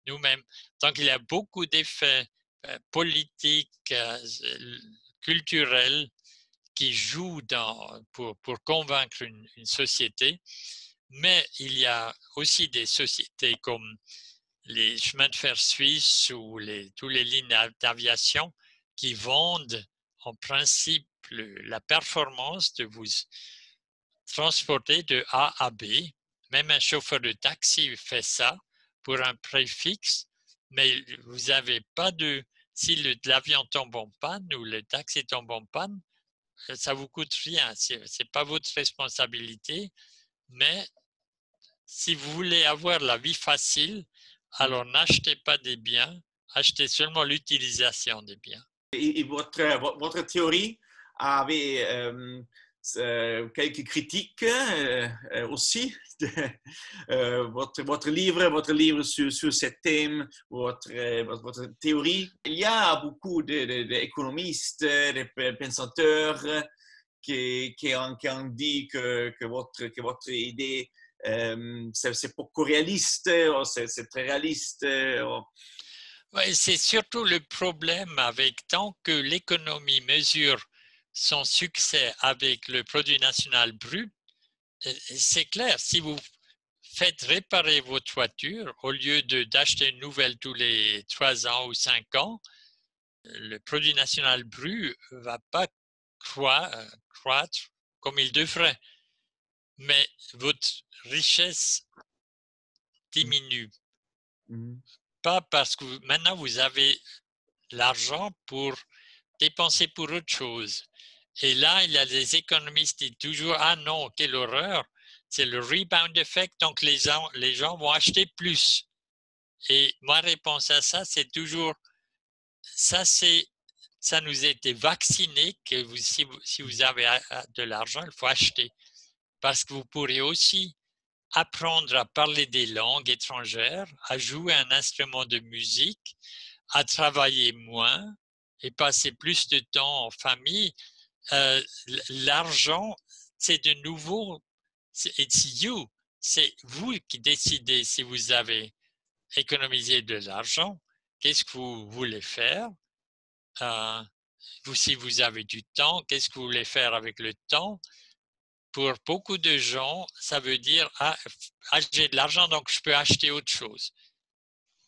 nous-mêmes. Donc, il y a beaucoup d'effets politiques, culturels qui jouent pour convaincre une société. Mais il y a aussi des sociétés comme les chemins de fer suisses ou toutes les lignes d'aviation qui vendent en principe la performance de vous transporter de A à B. Même un chauffeur de taxi fait ça pour un prix fixe, mais vous n'avez pas de... Si l'avion tombe en panne ou le taxi tombe en panne, ça vous coûte rien. C'est pas votre responsabilité, mais si vous voulez avoir la vie facile, alors n'achetez pas des biens, achetez seulement l'utilisation des biens. Et votre théorie avait quelques critiques aussi. Votre livre sur ce thème, votre théorie. Il y a beaucoup d'économistes, de penseurs qui ont dit que votre idée c'est beaucoup réaliste, c'est très réaliste. Oui, c'est surtout le problème avec tant que l'économie mesure son succès avec le produit national brut, c'est clair, si vous faites réparer votre voiture au lieu d'acheter une nouvelle tous les 3 ans ou 5 ans, le produit national brut ne va pas croître comme il devrait. Mais votre richesse diminue. Pas parce que maintenant vous avez l'argent pour dépenser pour autre chose. Et là, il y a des économistes qui disent toujours « Ah non, quelle horreur !» C'est le rebound effect, donc les gens vont acheter plus. Et ma réponse à ça, c'est toujours ça nous a été vacciné que si vous avez de l'argent, il faut acheter. Parce que vous pourrez aussi apprendre à parler des langues étrangères, à jouer un instrument de musique, à travailler moins et passer plus de temps en famille. L'argent, c'est de nouveau, it's you. C'est vous qui décidez si vous avez économisé de l'argent, qu'est-ce que vous voulez faire. Si vous avez du temps, qu'est-ce que vous voulez faire avec le temps. Pour beaucoup de gens, ça veut dire « Ah, j'ai de l'argent, donc je peux acheter autre chose ».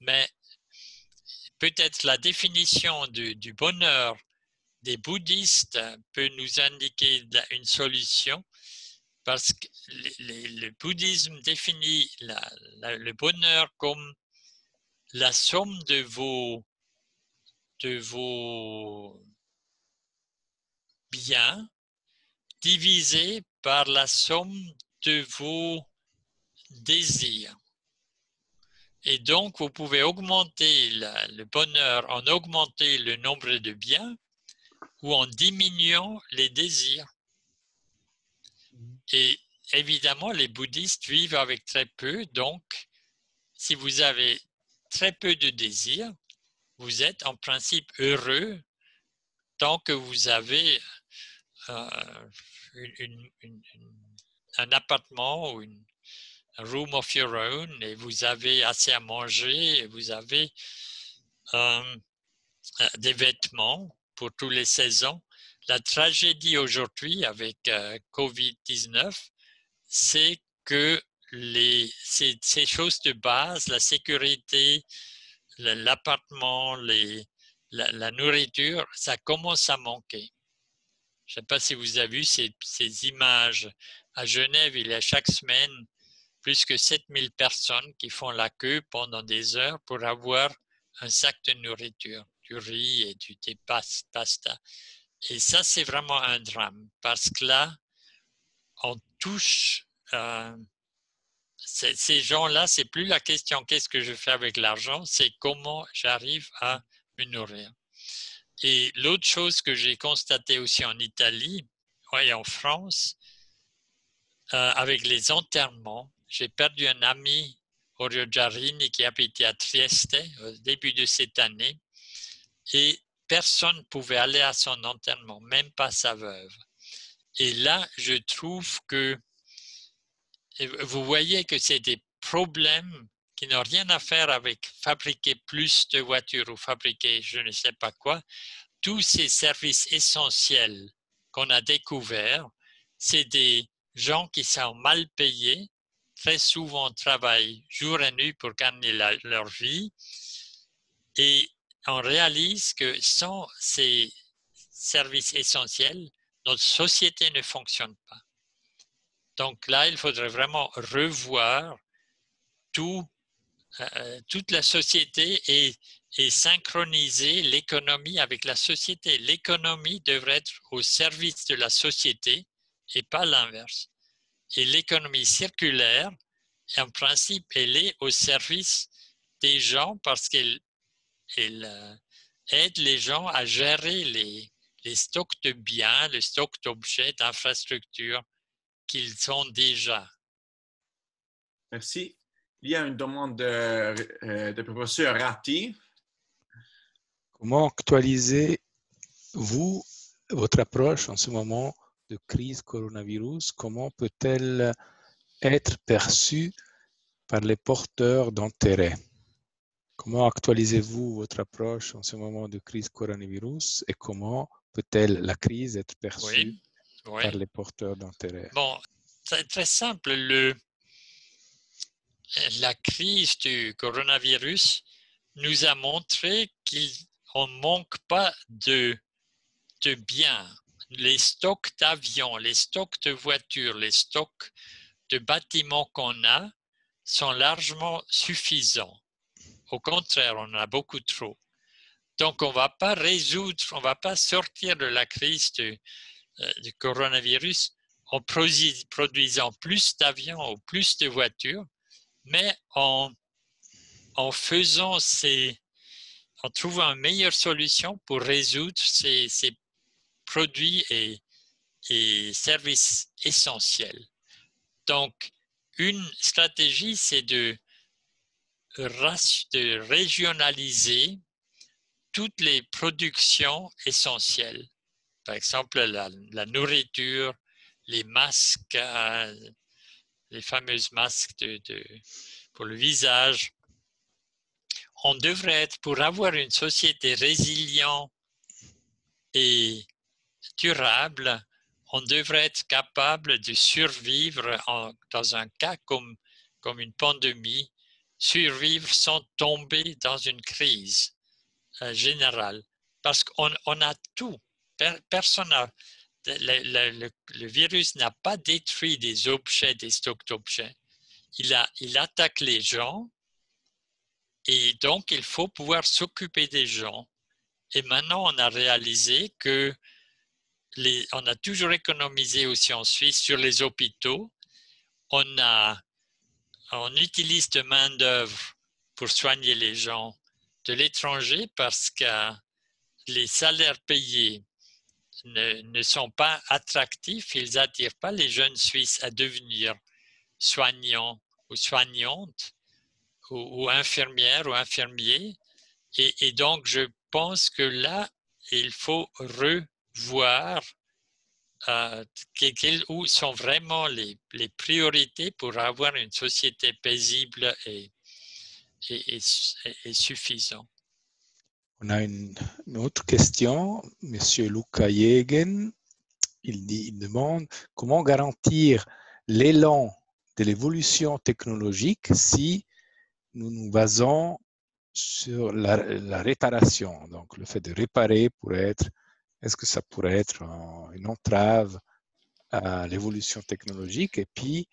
Mais peut-être la définition du bonheur des bouddhistes peut nous indiquer une solution, parce que le bouddhisme définit le bonheur comme la somme de vos biens divisé par la somme de vos désirs. Et donc, vous pouvez augmenter le bonheur en augmentant le nombre de biens ou en diminuant les désirs. Et évidemment, les bouddhistes vivent avec très peu. Donc, si vous avez très peu de désirs, vous êtes en principe heureux tant que vous avez un appartement ou un room of your own et vous avez assez à manger et vous avez des vêtements pour toutes les saisons. La tragédie aujourd'hui avec COVID-19, c'est que ces choses de base, la sécurité, l'appartement, la nourriture, ça commence à manquer. Je ne sais pas si vous avez vu ces images. À Genève, il y a chaque semaine plus que 7000 personnes qui font la queue pendant des heures pour avoir un sac de nourriture, du riz et des pasta. Et ça, c'est vraiment un drame parce que là, on touche ces gens-là, c'est plus la question qu'est-ce que je fais avec l'argent, c'est comment j'arrive à me nourrir. Et l'autre chose que j'ai constatée aussi en Italie et en France, avec les enterrements, j'ai perdu un ami, Orio Giarini, qui habitait à Trieste au début de cette année, et personne ne pouvait aller à son enterrement, même pas sa veuve. Et là, je trouve que vous voyez que c'est des problèmes qui n'ont rien à faire avec fabriquer plus de voitures ou fabriquer je ne sais pas quoi. Tous ces services essentiels qu'on a découverts, c'est des gens qui sont mal payés, très souvent travaillent jour et nuit pour gagner leur vie. Et on réalise que sans ces services essentiels, notre société ne fonctionne pas. Donc là, il faudrait vraiment revoir toute la société et synchroniser l'économie avec la société. L'économie devrait être au service de la société et pas l'inverse. Et l'économie circulaire, en principe, elle est au service des gens parce qu'elle aide les gens à gérer les stocks de biens, les stocks d'objets, d'infrastructures qu'ils ont déjà. Merci. Il y a une demande de professeur Ratti. Comment actualisez-vous votre approche en ce moment de crise coronavirus? Comment peut-elle être perçue par les porteurs d'intérêt? Comment actualisez-vous votre approche en ce moment de crise coronavirus et comment peut-elle la crise être perçue par les porteurs d'intérêt? Bon, c'est très simple. La crise du coronavirus nous a montré qu'on ne manque pas de biens. Les stocks d'avions, les stocks de voitures, les stocks de bâtiments qu'on a sont largement suffisants. Au contraire, on en a beaucoup trop. Donc, on ne va pas sortir de la crise du coronavirus en produisant plus d'avions ou plus de voitures, mais en trouvant une meilleure solution pour résoudre ces produits et services essentiels. Donc, une stratégie, c'est de régionaliser toutes les productions essentielles. Par exemple, la nourriture, les masques, les fameuses masques pour le visage. On devrait être, pour avoir une société résiliente et durable, on devrait être capable de survivre dans un cas comme une pandémie, survivre sans tomber dans une crise générale. Parce qu'on a tout. Personne n'a. Le virus n'a pas détruit des objets, des stocks d'objets. Il attaque les gens et donc il faut pouvoir s'occuper des gens. Et maintenant, on a réalisé que on a toujours économisé aussi en Suisse sur les hôpitaux. On utilise de main-d'œuvre pour soigner les gens de l'étranger parce que les salaires payés ne sont pas attractifs, ils n'attirent pas les jeunes Suisses à devenir soignants ou soignantes ou infirmières ou infirmiers. Et donc, je pense que là, il faut revoir où sont vraiment les priorités pour avoir une société paisible et suffisante. On a une autre question, Monsieur Luca Yegen. Il demande comment garantir l'élan de l'évolution technologique si nous nous basons sur la réparation. Donc, le fait de réparer est-ce que ça pourrait être une entrave à l'évolution technologique? Et puis,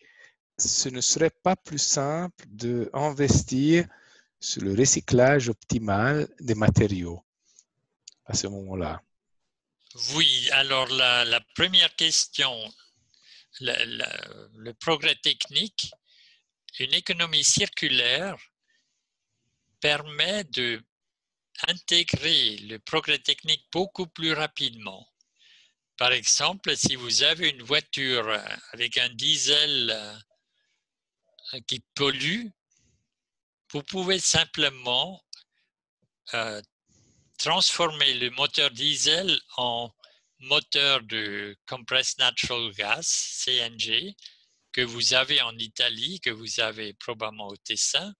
ce ne serait pas plus simple d'investir sur le recyclage optimal des matériaux à ce moment-là? Oui, alors la première question, le progrès technique, une économie circulaire permet d'intégrer le progrès technique beaucoup plus rapidement. Par exemple, si vous avez une voiture avec un diesel qui pollue, vous pouvez simplement transformer le moteur diesel en moteur de compressed natural gas, CNG, que vous avez en Italie, que vous avez probablement au Tessin,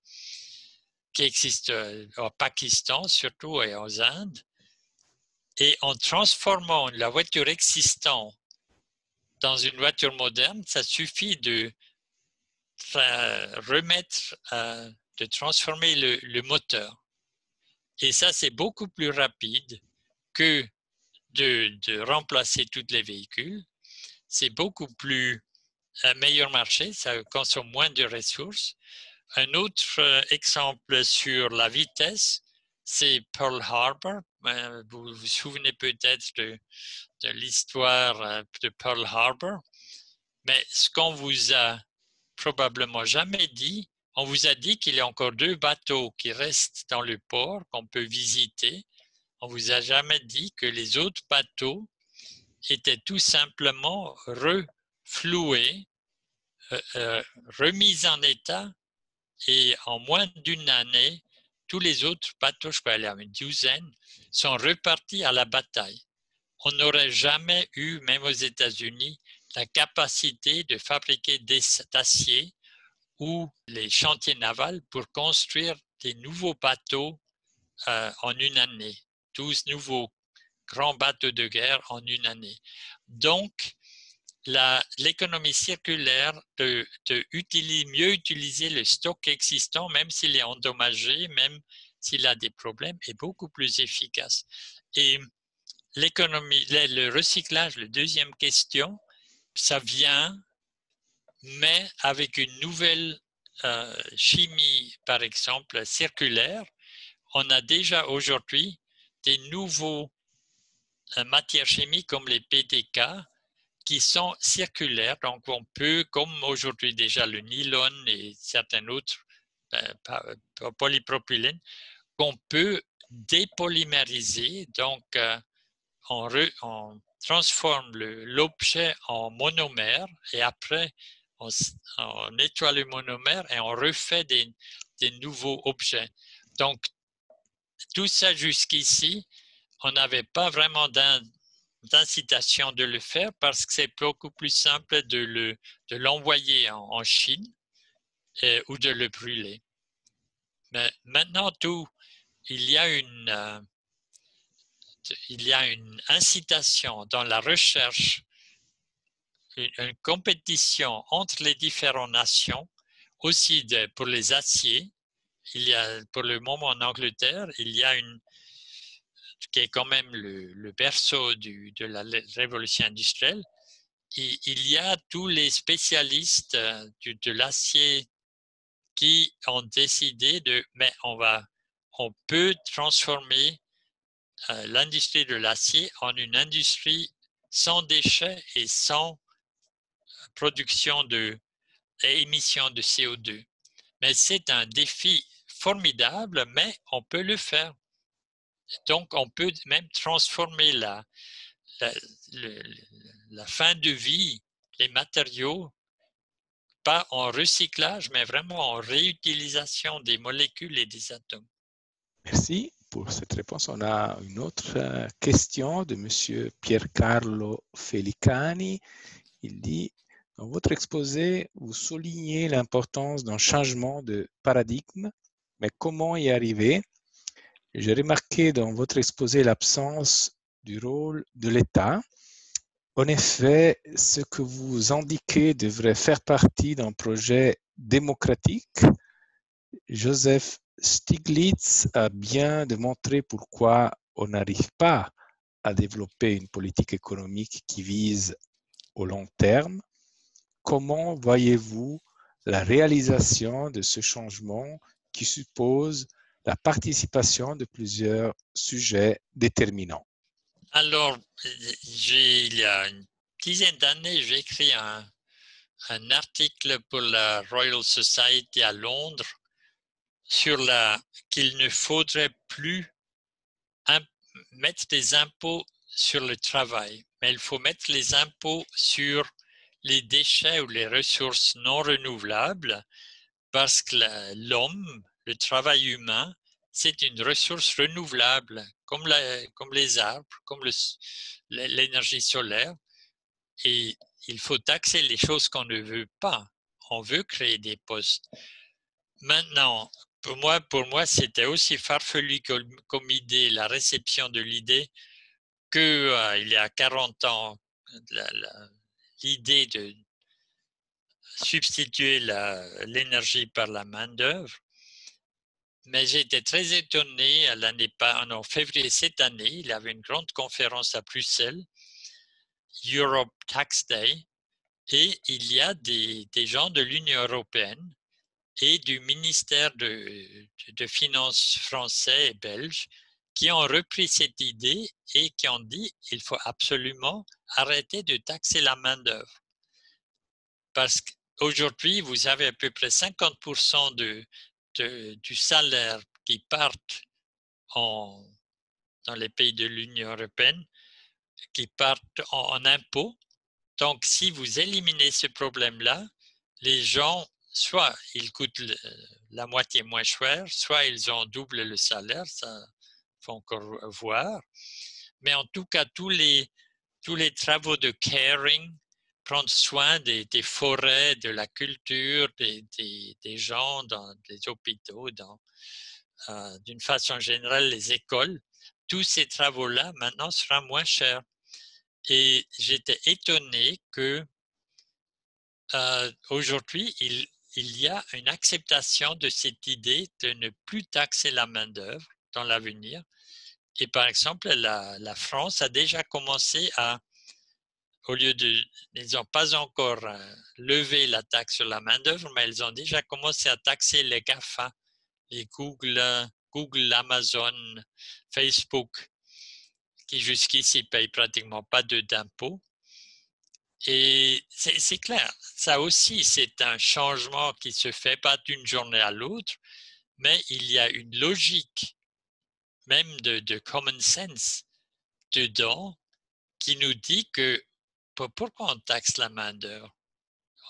qui existe au Pakistan surtout et aux Indes. Et en transformant la voiture existante dans une voiture moderne, ça suffit de de transformer le moteur. Et ça, c'est beaucoup plus rapide que de remplacer tous les véhicules. C'est beaucoup plus un meilleur marché, ça consomme moins de ressources. Un autre exemple sur la vitesse, c'est Pearl Harbor. Vous vous souvenez peut-être de l'histoire de Pearl Harbor, mais ce qu'on vous a probablement jamais dit, on vous a dit qu'il y a encore 2 bateaux qui restent dans le port qu'on peut visiter. On vous a jamais dit que les autres bateaux étaient tout simplement refloués, remis en état, et en moins d'une année, tous les autres bateaux, je crois qu'il y a une douzaine, sont repartis à la bataille. On n'aurait jamais eu, même aux États-Unis, la capacité de fabriquer des aciers ou les chantiers navals pour construire des nouveaux bateaux en une année. 12 nouveaux grands bateaux de guerre en une année. Donc, l'économie circulaire de mieux utiliser le stock existant, même s'il est endommagé, même s'il a des problèmes, est beaucoup plus efficace. Et le recyclage, la deuxième question, ça vient, mais avec une nouvelle chimie, par exemple, circulaire. On a déjà aujourd'hui des nouveaux matières chimiques comme les PDK qui sont circulaires. Donc, on peut, comme aujourd'hui déjà le nylon et certains autres polypropylènes, qu'on peut dépolymériser. Donc, on transforme l'objet en monomère et après, on nettoie le monomère et on refait des nouveaux objets. Donc, tout ça jusqu'ici, on n'avait pas vraiment d'incitation de le faire parce que c'est beaucoup plus simple de l'envoyer en Chine ou de le brûler. Mais maintenant, il y a une incitation dans la recherche, une compétition entre les différentes nations, aussi pour les aciers. Il y a, pour le moment en Angleterre, il y a qui est quand même le berceau de la révolution industrielle. Il y a tous les spécialistes de l'acier qui ont décidé mais on peut transformer l'industrie de l'acier en une industrie sans déchets et sans production et émission de CO2. Mais c'est un défi formidable, mais on peut le faire. Donc, on peut même transformer la fin de vie, les matériaux, pas en recyclage, mais vraiment en réutilisation des molécules et des atomes. Merci pour cette réponse. On a une autre question de M. Piercarlo Felicani. Il dit, dans votre exposé, vous soulignez l'importance d'un changement de paradigme, mais comment y arriver? J'ai remarqué dans votre exposé l'absence du rôle de l'État. En effet, ce que vous indiquez devrait faire partie d'un projet démocratique. Joseph Stiglitz a bien démontré pourquoi on n'arrive pas à développer une politique économique qui vise au long terme. Comment voyez-vous la réalisation de ce changement qui suppose la participation de plusieurs sujets déterminants? Alors, il y a une dizaine d'années, j'ai écrit un article pour la Royal Society à Londres sur qu'il ne faudrait plus mettre des impôts sur le travail, mais il faut mettre les impôts sur les déchets ou les ressources non renouvelables parce que l'homme, le travail humain, c'est une ressource renouvelable comme les arbres, comme l'énergie solaire. Et il faut taxer les choses qu'on ne veut pas. On veut créer des postes. Maintenant, pour moi, c'était aussi farfelu comme idée, la réception de l'idée qu'il y a 40 ans, l'idée de substituer l'énergie par la main-d'œuvre. Mais j'ai été très étonné en février cette année, il y avait une grande conférence à Bruxelles, Europe Tax Day, Et il y a des gens de l'Union européenne et du ministère de Finances français et belge qui ont repris cette idée et qui ont dit qu'il faut absolument arrêter de taxer la main-d'œuvre. Parce qu'aujourd'hui, vous avez à peu près 50% du salaire qui partent dans les pays de l'Union européenne, qui partent en impôts. Donc, si vous éliminez ce problème-là, les gens, soit ils coûtent la moitié moins cher, soit ils ont double le salaire, ça faut encore voir. Mais en tout cas, tous les travaux de caring, prendre soin des forêts, de la culture, des gens dans les hôpitaux, d'une façon générale, les écoles, tous ces travaux-là, maintenant, seront moins chers. Et j'étais étonné que aujourd'hui, il y a une acceptation de cette idée de ne plus taxer la main-d'œuvre dans l'avenir. Et par exemple, la France a déjà commencé à, ils n'ont pas encore levé la taxe sur la main-d'œuvre, mais ils ont déjà commencé à taxer les GAFA, les Google, Amazon, Facebook, qui jusqu'ici ne payent pratiquement pas d'impôts. Et c'est clair, ça aussi, c'est un changement qui ne se fait pas d'une journée à l'autre, mais il y a une logique, même de common sense, dedans, qui nous dit que pourquoi on taxe la main-d'œuvre?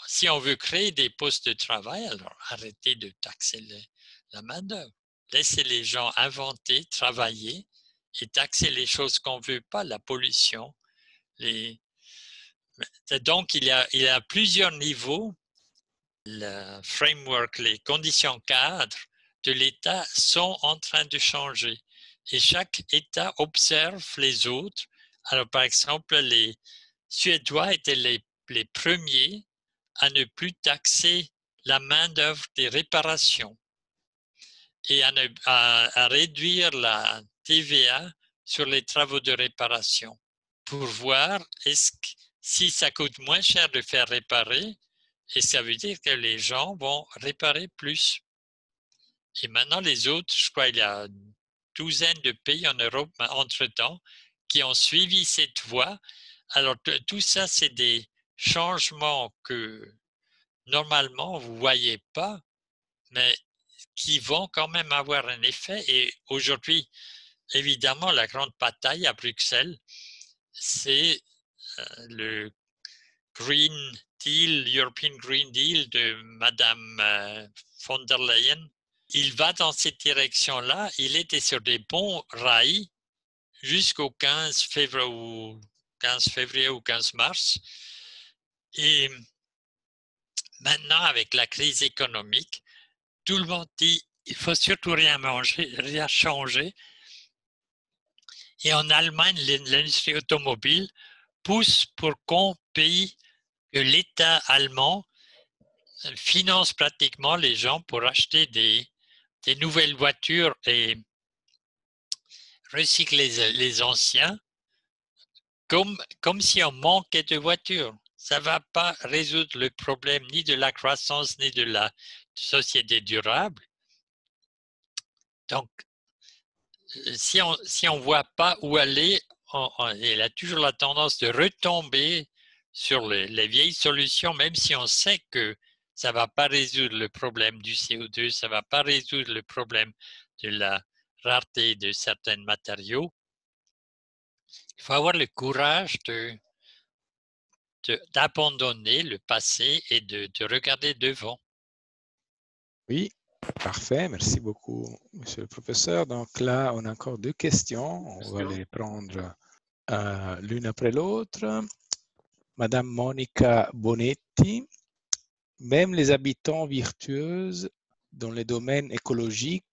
Si on veut créer des postes de travail, alors arrêtez de taxer la main-d'œuvre. Laissez les gens inventer, travailler et taxer les choses qu'on ne veut pas, la pollution. Donc, il y a plusieurs niveaux. Le framework, les conditions cadres de l'État sont en train de changer. Et chaque État observe les autres. Alors, par exemple, les Suédois étaient les premiers à ne plus taxer la main-d'œuvre des réparations et à réduire la TVA sur les travaux de réparation pour voir si ça coûte moins cher de faire réparer, et ça veut dire que les gens vont réparer plus. Et maintenant, les autres, je crois qu'il y a une douzaine de pays en Europe entre-temps qui ont suivi cette voie. Alors, tout ça, c'est des changements que normalement, vous ne voyez pas, mais qui vont quand même avoir un effet. Et aujourd'hui, évidemment, la grande bataille à Bruxelles, c'est le Green Deal, European Green Deal de Madame von der Leyen. Il va dans cette direction-là. Il était sur des bons rails jusqu'au 15 février ou 15 mars. Et maintenant, avec la crise économique, tout le monde dit il ne faut surtout rien changer. Et en Allemagne, l'industrie automobile pousse pour qu'on paye, que l'État allemand finance pratiquement les gens pour acheter des nouvelles voitures et recycler les anciens, comme si on manquait de voitures. Ça ne va pas résoudre le problème ni de la croissance ni de la société durable. Donc, si on ne voit pas où aller, il a toujours la tendance de retomber sur les vieilles solutions, même si on sait que ça ne va pas résoudre le problème du CO2, ça ne va pas résoudre le problème de la rareté de certains matériaux. Il faut avoir le courage d'abandonner le passé et de regarder devant. Oui, parfait. Merci beaucoup, monsieur le professeur. Donc là, on a encore deux questions. On va les prendre l'une après l'autre. Madame Monica Bonetti, même les habitants vertueuses dans les domaines écologiques,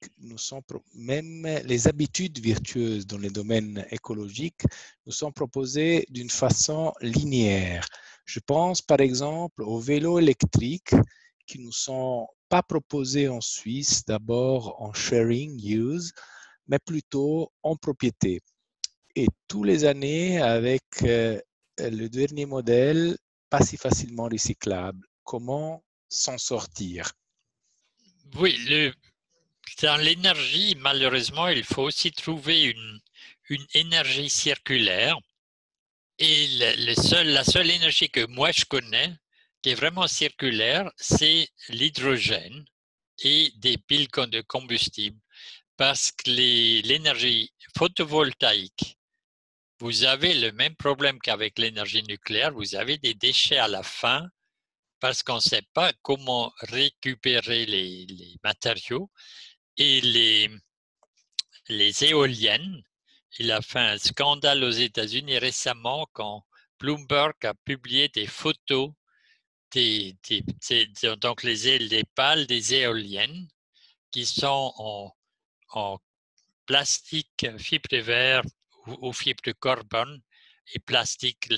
même les habitudes vertueuses dans les domaines écologiques nous sont proposées d'une façon linéaire. Je pense par exemple aux vélos électriques qui ne nous sont pas proposés en Suisse, d'abord en sharing use, mais plutôt en propriété. Et tous les années, avec le dernier modèle, pas si facilement recyclable. Comment s'en sortir? Oui, dans l'énergie, malheureusement, il faut aussi trouver une énergie circulaire. Et la seule énergie que moi je connais, qui est vraiment circulaire, c'est l'hydrogène et des piles de combustible. Parce que l'énergie photovoltaïque, vous avez le même problème qu'avec l'énergie nucléaire, vous avez des déchets à la fin parce qu'on ne sait pas comment récupérer les matériaux. Et les éoliennes, il a fait un scandale aux États-Unis récemment quand Bloomberg a publié des photos donc les pales des éoliennes qui sont en plastique, fibre de verre ou fibre de carbone et plastique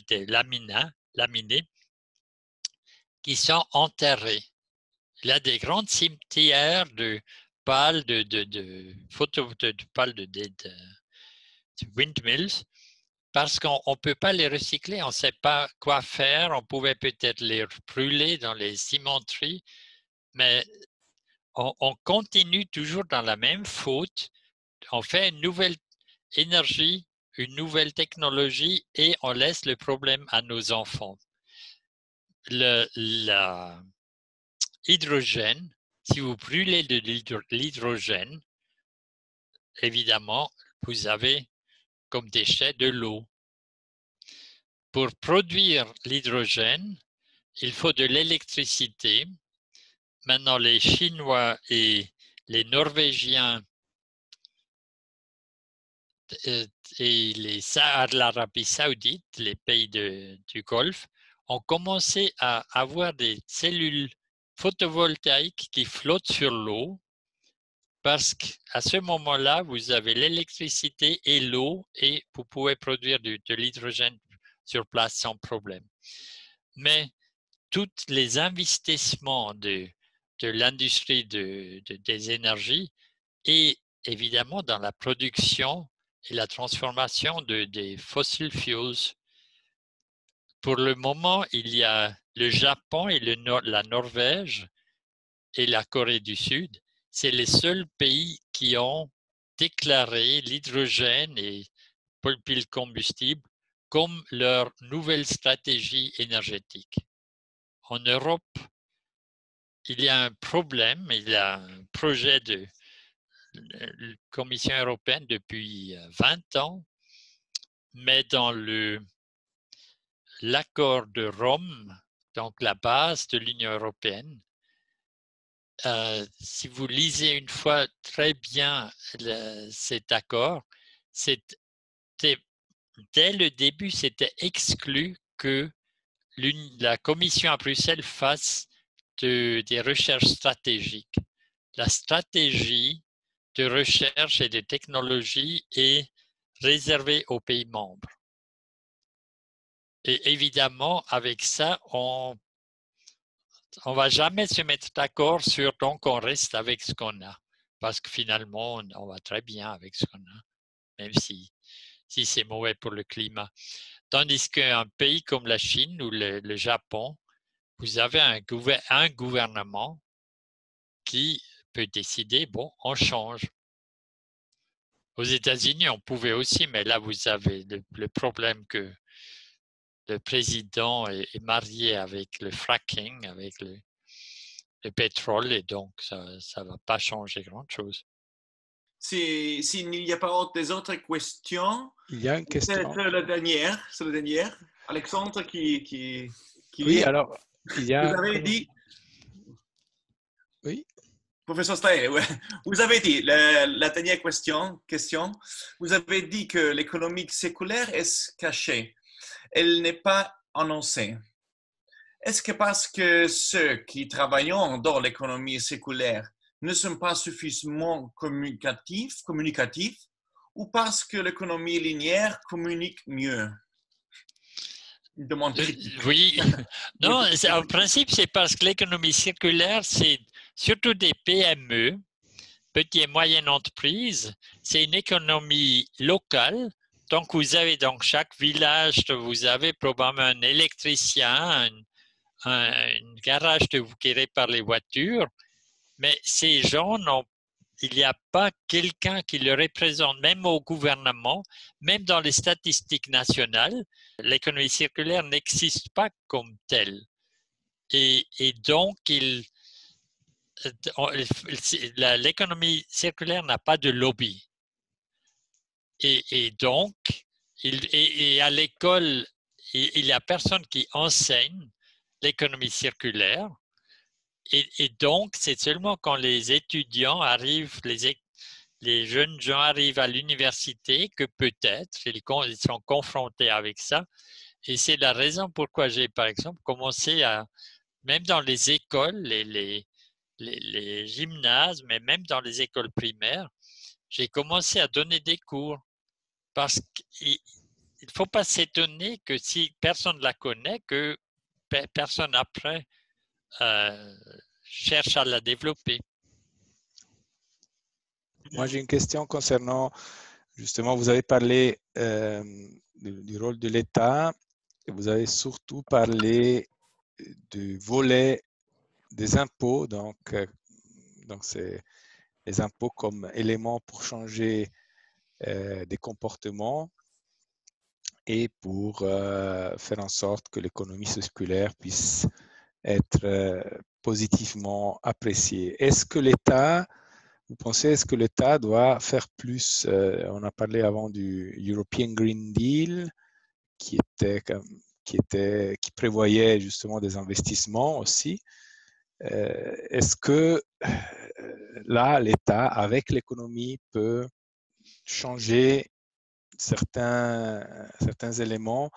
laminé qui sont enterrés. Il y a des grands cimetières de pales de windmills parce qu'on ne peut pas les recycler, on ne sait pas quoi faire, on pouvait peut-être les brûler dans les cimenteries, mais on continue toujours dans la même faute. On fait une nouvelle énergie, une nouvelle technologie et on laisse le problème à nos enfants. L'hydrogène, si vous brûlez de l'hydrogène, évidemment, vous avez comme déchet de l'eau. Pour produire l'hydrogène, il faut de l'électricité. Maintenant, les Chinois et les Norvégiens et l'Arabie saoudite, les pays du Golfe, ont commencé à avoir des cellules photovoltaïques qui flottent sur l'eau parce qu'à ce moment-là, vous avez l'électricité et l'eau et vous pouvez produire de l'hydrogène sur place sans problème. Mais tous les investissements de l'industrie des énergies et évidemment dans la production et la transformation des fossil fuels. Pour le moment, il y a le Japon et la Norvège et la Corée du Sud. C'est les seuls pays qui ont déclaré l'hydrogène et le combustible comme leur nouvelle stratégie énergétique. En Europe, il y a un problème, il y a un projet de la Commission européenne depuis 20 ans, mais dans l'accord de Rome, donc la base de l'Union européenne, si vous lisez une fois très bien cet accord, dès le début, c'était exclu que la Commission à Bruxelles fasse des recherches stratégiques. La stratégie de recherche et de technologie est réservée aux pays membres. Et évidemment, avec ça, on ne va jamais se mettre d'accord sur donc on reste avec ce qu'on a. Parce que finalement, on va très bien avec ce qu'on a, même si c'est mauvais pour le climat. Tandis qu'un pays comme la Chine ou le Japon, vous avez un gouvernement qui peut décider, bon, on change. Aux États-Unis, on pouvait aussi, mais là, vous avez le problème que le président est marié avec le fracking, avec le pétrole, et donc ça ne va pas changer grand-chose. S'il n'y a pas des autres questions, il y a une question. C'est la dernière. Alexandre qui oui, alors, il y a... Vous avez dit... Oui. Professeur Steyer, vous avez dit, la dernière question, vous avez dit que l'économie séculaire est cachée. Elle n'est pas annoncée. Est-ce que parce que ceux qui travaillent dans l'économie séculaire ne sont pas suffisamment communicatifs ou parce que l'économie linéaire communique mieux? Oui, non, en principe, c'est parce que l'économie circulaire, c'est surtout des PME, petites et moyennes entreprises, c'est une économie locale. Donc, vous avez dans chaque village, vous avez probablement un électricien, un garage qui est réparé les voitures, mais ces gens il n'y a pas quelqu'un qui le représente, même au gouvernement, même dans les statistiques nationales. L'économie circulaire n'existe pas comme telle. Et donc, l'économie circulaire n'a pas de lobby. Et donc, à l'école, il n'y a personne qui enseigne l'économie circulaire. Et donc, c'est seulement quand les étudiants arrivent, les jeunes gens arrivent à l'université que peut-être ils sont confrontés avec ça. Et c'est la raison pourquoi j'ai, par exemple, commencé même dans les écoles, les gymnases, mais même dans les écoles primaires, j'ai commencé à donner des cours. Parce qu'il ne faut pas s'étonner que si personne ne la connaît, que personne après cherche à la développer. Moi, j'ai une question concernant, justement, vous avez parlé du rôle de l'État et vous avez surtout parlé du volet des impôts. Donc c'est les impôts comme élément pour changer des comportements et pour faire en sorte que l'économie circulaire puisse être positivement appréciée. Vous pensez, est-ce que l'État doit faire plus? On a parlé avant du European Green Deal qui prévoyait justement des investissements aussi. Est-ce que là, l'État, avec l'économie, peut changer certains éléments,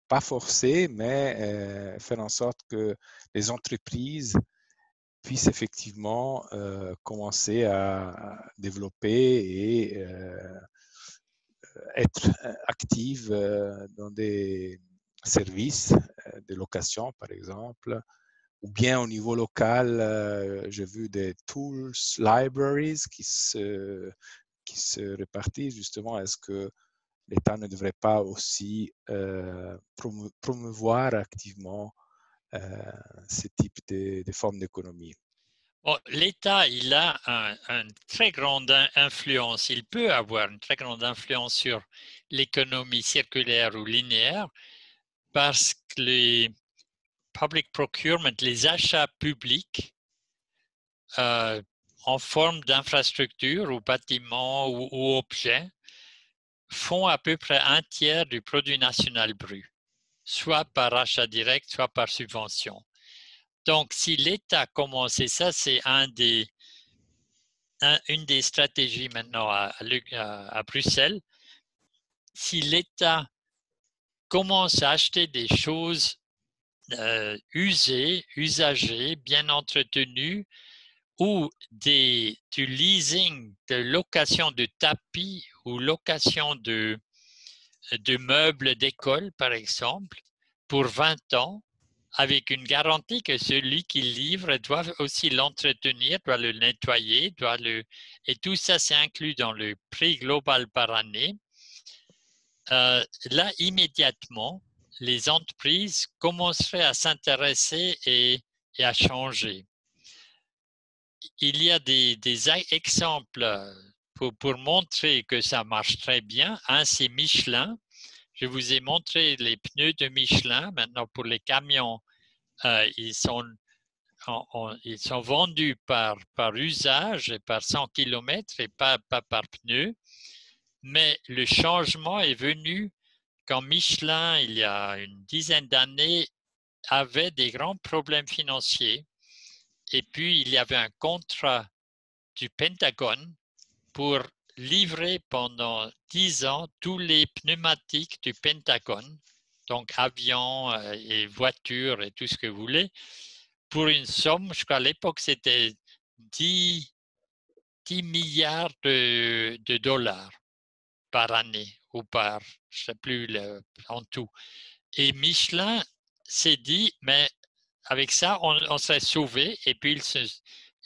pas forcer, mais faire en sorte que les entreprises puissent effectivement commencer à développer et être actives dans des services de location, par exemple, ou bien au niveau local, j'ai vu des tools, libraries qui se répartissent justement. Est-ce que l'État ne devrait pas aussi promouvoir activement ce type de formes d'économie? Bon, l'État, il a une très grande influence. Il peut avoir une très grande influence sur l'économie circulaire ou linéaire parce que les public procurement, les achats publics en forme d'infrastructures ou bâtiments ou objets font à peu près un tiers du produit national brut, soit par achat direct, soit par subvention. Donc, si l'État commence, et ça c'est une des stratégies maintenant à Bruxelles, si l'État commence à acheter des choses usées, usagées, bien entretenues, ou du leasing, de location de tapis ou location de meubles d'école, par exemple, pour 20 ans, avec une garantie que celui qui livre doit aussi l'entretenir, doit le nettoyer, et tout ça, c'est inclus dans le prix global par année. Là, immédiatement, les entreprises commenceraient à s'intéresser et à changer. Il y a des exemples pour montrer que ça marche très bien. Un, c'est Michelin. Je vous ai montré les pneus de Michelin. Maintenant, pour les camions, ils sont vendus par usage et par 100 km et pas par pneu. Mais le changement est venu quand Michelin, il y a une dizaine d'années, avait des grands problèmes financiers. Et puis, il y avait un contrat du Pentagone pour livrer pendant 10 ans tous les pneumatiques du Pentagone, donc avions et voitures et tout ce que vous voulez, pour une somme, je crois à l'époque c'était 10 milliards de dollars par année ou par, je ne sais plus, en tout. Et Michelin s'est dit, mais avec ça, on serait sauvé. Et puis,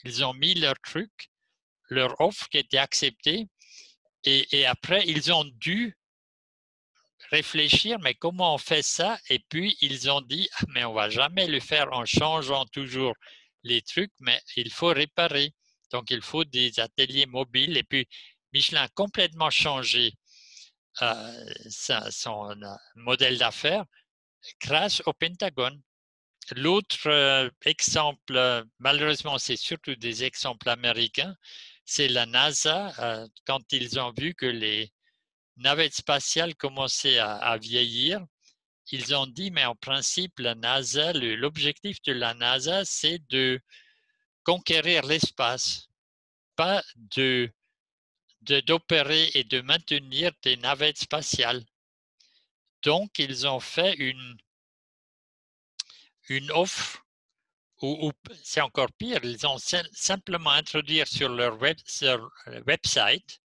ils ont mis leur truc, leur offre qui était acceptée. Et après, ils ont dû réfléchir, mais comment on fait ça? Et puis, ils ont dit, mais on ne va jamais le faire en changeant toujours les trucs, mais il faut réparer. Donc, il faut des ateliers mobiles. Et puis, Michelin a complètement changé son modèle d'affaires grâce au Pentagone. L'autre exemple, malheureusement, c'est surtout des exemples américains, c'est la NASA, quand ils ont vu que les navettes spatiales commençaient à vieillir, ils ont dit, mais en principe, la NASA, l'objectif de la NASA, c'est de conquérir l'espace, pas d'opérer et de maintenir des navettes spatiales. Donc, ils ont fait une offre, ou c'est encore pire, ils ont simplement introduit sur leur website,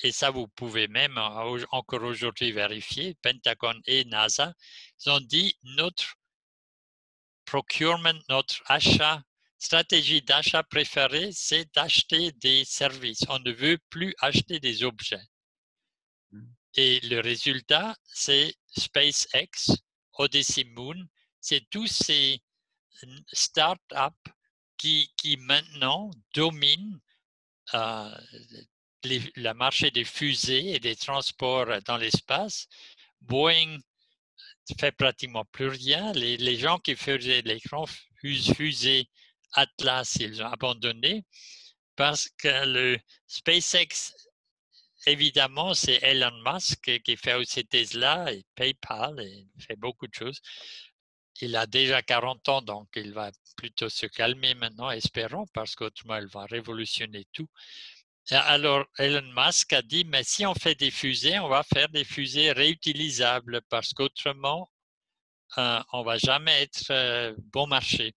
et ça vous pouvez même encore aujourd'hui vérifier, Pentagone et NASA, ils ont dit notre procurement, notre achat, stratégie d'achat préférée, c'est d'acheter des services. On ne veut plus acheter des objets. Et le résultat, c'est SpaceX, Odyssey Moon, c'est tous ces startups qui maintenant dominent le marché des fusées et des transports dans l'espace. Boeing fait pratiquement plus rien. Les gens qui faisaient les grands fusées Atlas, ils ont abandonné parce que le SpaceX, évidemment, c'est Elon Musk qui fait aussi Tesla et PayPal et fait beaucoup de choses. Il a déjà 40 ans, donc il va plutôt se calmer maintenant, espérons, parce qu'autrement, il va révolutionner tout. Alors, Elon Musk a dit, mais si on fait des fusées, on va faire des fusées réutilisables, parce qu'autrement, on ne va jamais être bon marché.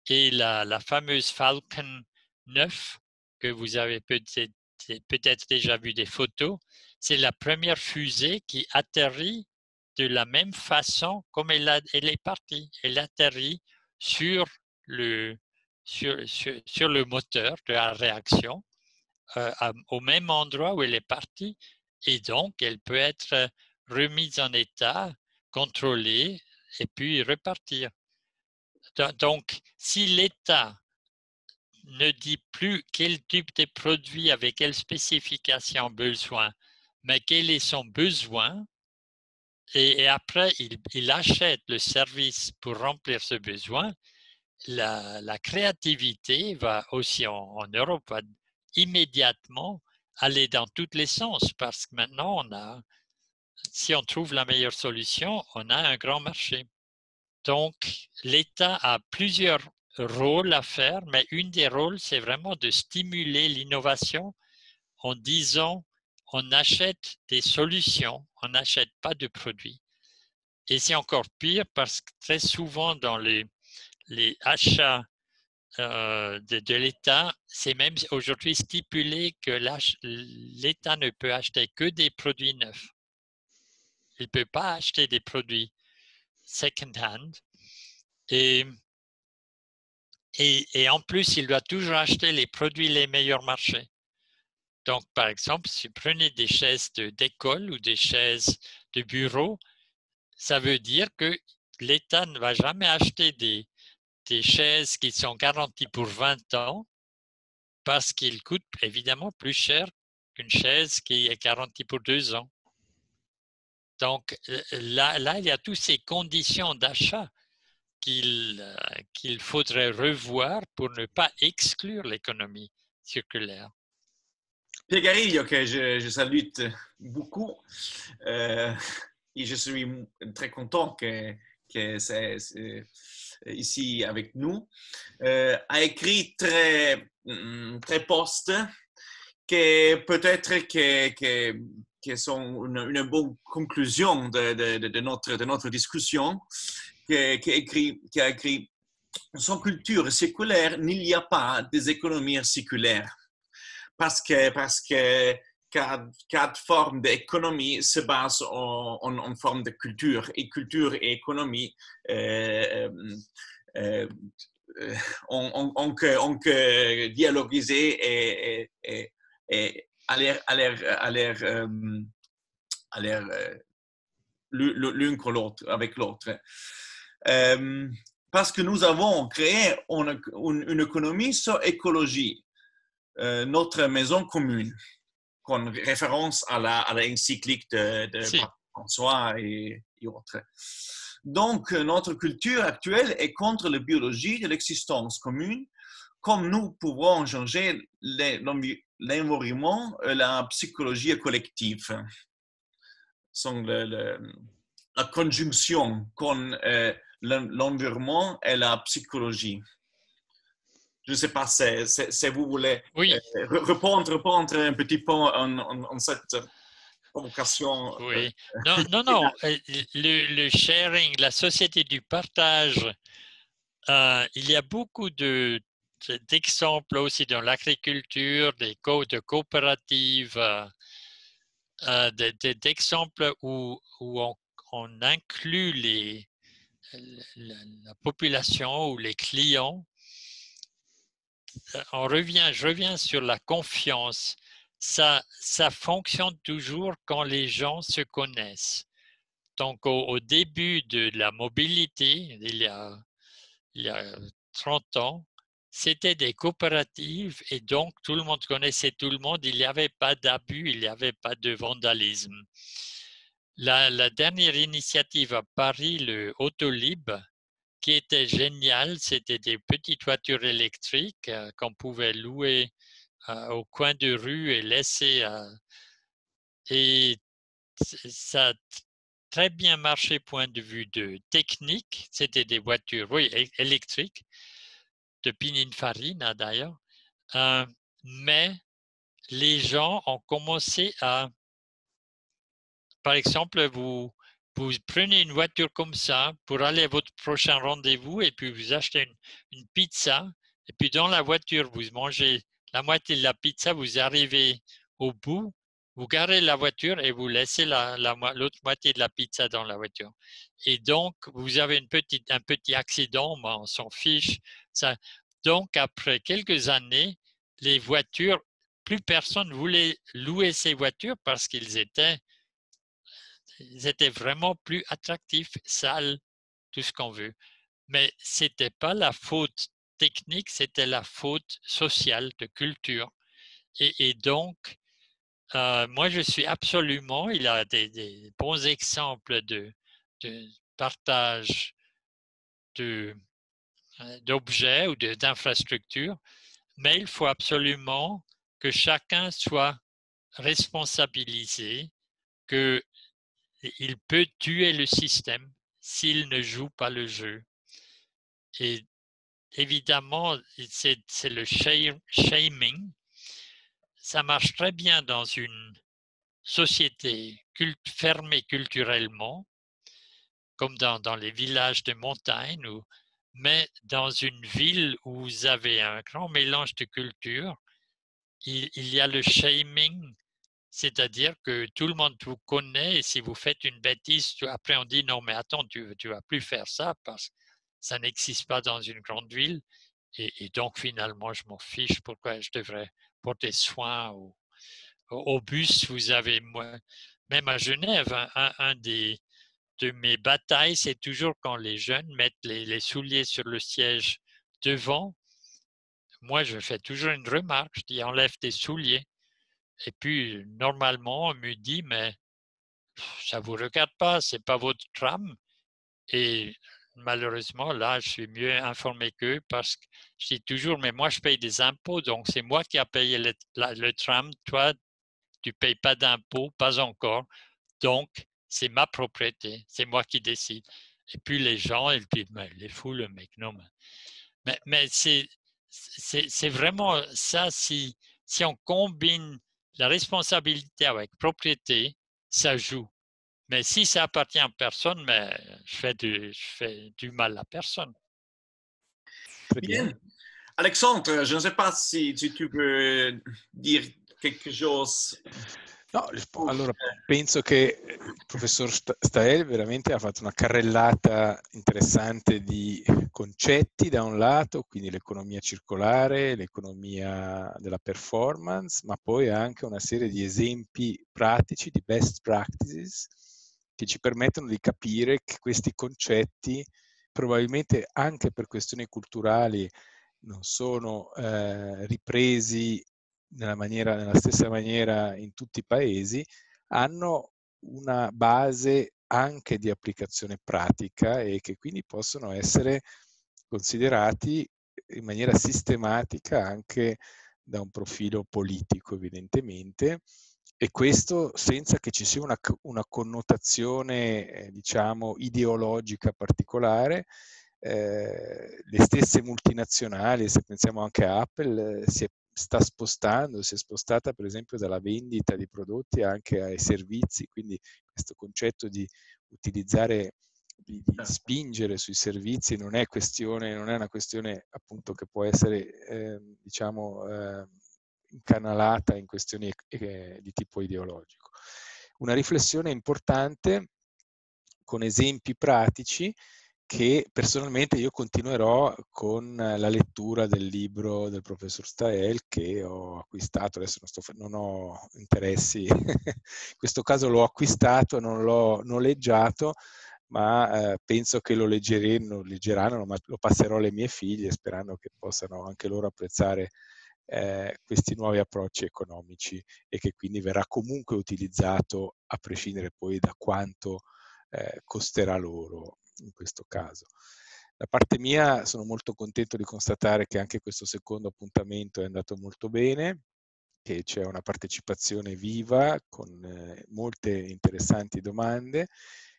Et la fameuse Falcon 9, que vous avez peut-être déjà vu des photos, c'est la première fusée qui atterrit de la même façon comme elle est partie. Elle atterrit sur le moteur de la réaction, au même endroit où elle est partie, et donc elle peut être remise en état, contrôlée, et puis repartir. Donc, si l'État ne dit plus quel type de produit avec quelle spécification besoin, mais quel est son besoin, et après il achète le service pour remplir ce besoin, la créativité va aussi en Europe va immédiatement aller dans tous les sens, parce que maintenant si on trouve la meilleure solution, on a un grand marché. Donc, l'État a plusieurs rôles à faire, mais une des rôles, c'est vraiment de stimuler l'innovation en disant on achète des solutions, on n'achète pas de produits. Et c'est encore pire parce que très souvent dans les achats de l'État, c'est même aujourd'hui stipulé que l'État ne peut acheter que des produits neufs. Il ne peut pas acheter des produits second-hand. Et en plus, il doit toujours acheter les produits les meilleurs marchés. Donc, par exemple, si vous prenez des chaises d'école ou des chaises de bureau, ça veut dire que l'État ne va jamais acheter des chaises qui sont garanties pour 20 ans parce qu'ils coûtent évidemment plus cher qu'une chaise qui est garantie pour 2 ans. Donc, là, il y a toutes ces conditions d'achat qu'il faudrait revoir pour ne pas exclure l'économie circulaire. Pierre Gariglio, que je salue beaucoup, et je suis très content que c'est ici avec nous, a écrit très posts que peut-être que sont une bonne conclusion de notre discussion, qui a écrit sans culture circulaire, il n'y a pas des économies circulaires. Parce que quatre formes d'économie se basent en forme de culture. Et culture et économie on que dialoguiser et à l'air l'un avec l'autre. Parce que nous avons créé une économie sur écologie, notre maison commune, con référence à l'encyclique de Si. François et autres. Donc, notre culture actuelle est contre la biologie de l'existence commune, comme nous pouvons changer l'environnement et la psychologie collective. Sont la conjonction con l'environnement et la psychologie. Je ne sais pas si vous voulez répondre un petit peu en cette provocation. Oui. Non. Le sharing, la société du partage, il y a beaucoup d'exemples aussi dans l'agriculture, de coopératives, d'exemples où on inclut la population ou les clients. Je reviens sur la confiance. Ça fonctionne toujours quand les gens se connaissent. Donc, au début de la mobilité, il y a 30 ans, c'était des coopératives et donc tout le monde connaissait tout le monde. Il n'y avait pas d'abus, il n'y avait pas de vandalisme. La dernière initiative à Paris, le Autolib, qui était génial, c'était des petites voitures électriques qu'on pouvait louer au coin de rue et laisser. Et ça a très bien marché point de vue de technique. C'était des voitures, électriques, de Pininfarina d'ailleurs. Mais les gens ont commencé à... Par exemple, vous prenez une voiture comme ça pour aller à votre prochain rendez-vous et puis vous achetez une pizza et puis dans la voiture, vous mangez la moitié de la pizza, vous arrivez au bout, vous garez la voiture et vous laissez l'autre moitié de la pizza dans la voiture. Et donc, vous avez un petit accident, on s'en fiche. Donc, après quelques années, les voitures, plus personne voulait louer ces voitures parce qu'ils étaient vraiment plus attractifs, sales, tout ce qu'on veut. Mais ce n'était pas la faute technique, c'était la faute sociale, de culture. Et donc, moi, je suis absolument, il y a des bons exemples de partage d'objets ou d'infrastructures, mais il faut absolument que chacun soit responsabilisé, qu'il peut tuer le système s'il ne joue pas le jeu. Et évidemment, c'est le shaming. Ça marche très bien dans une société fermée culturellement, comme dans les villages de montagne, mais dans une ville où vous avez un grand mélange de cultures, il y a le shaming, c'est-à-dire que tout le monde vous connaît et si vous faites une bêtise, après on dit non mais attends, tu vas plus faire ça parce que ça n'existe pas dans une grande ville et donc finalement je m'en fiche, pourquoi je devrais porter soin au bus. Vous avez, même à Genève, un de mes batailles, c'est toujours quand les jeunes mettent les souliers sur le siège devant. Moi, je fais toujours une remarque, je dis enlève tes souliers. Et puis, normalement, on me dit, mais ça ne vous regarde pas, ce n'est pas votre tram. Et malheureusement, là, je suis mieux informé qu'eux parce que je dis toujours, mais moi, je paye des impôts, donc c'est moi qui ai payé le tram. Toi, tu ne payes pas d'impôts, pas encore. Donc, c'est ma propriété, c'est moi qui décide. Et puis les gens, ils disent, mais il est fou le mec, non. Mais c'est vraiment ça, si on combine la responsabilité avec propriété, ça joue. Mais si ça appartient à personne, mais je fais du mal à personne. Très bien. Alexandre, je ne sais pas si tu peux dire quelque chose. No, allora penso che il professor Stael veramente ha fatto una carrellata interessante di concetti da un lato, quindi l'economia circolare, l'economia della performance, ma poi anche una serie di esempi pratici, di best practices, che ci permettono di capire che questi concetti, probabilmente anche per questioni culturali, non sono ripresi nella stessa maniera in tutti i paesi, hanno una base anche di applicazione pratica e che quindi possono essere considerati in maniera sistematica anche da un profilo politico, evidentemente, e questo senza che ci sia una connotazione, diciamo, ideologica particolare. Le stesse multinazionali, se pensiamo anche a Apple, si è spostata per esempio dalla vendita di prodotti anche ai servizi, quindi questo concetto di utilizzare, di spingere sui servizi non è una questione appunto che può essere incanalata in questioni di tipo ideologico. Una riflessione importante con esempi pratici che personalmente io continuerò con la lettura del libro del professor Stael che ho acquistato, adesso non ho interessi, in questo caso l'ho acquistato, non l'ho noleggiato, ma penso che lo leggeranno, ma lo passerò alle mie figlie sperando che possano anche loro apprezzare questi nuovi approcci economici e che quindi verrà comunque utilizzato a prescindere poi da quanto costerà loro in questo caso. Da parte mia sono molto contento di constatare che anche questo secondo appuntamento è andato molto bene, che c'è una partecipazione viva con molte interessanti domande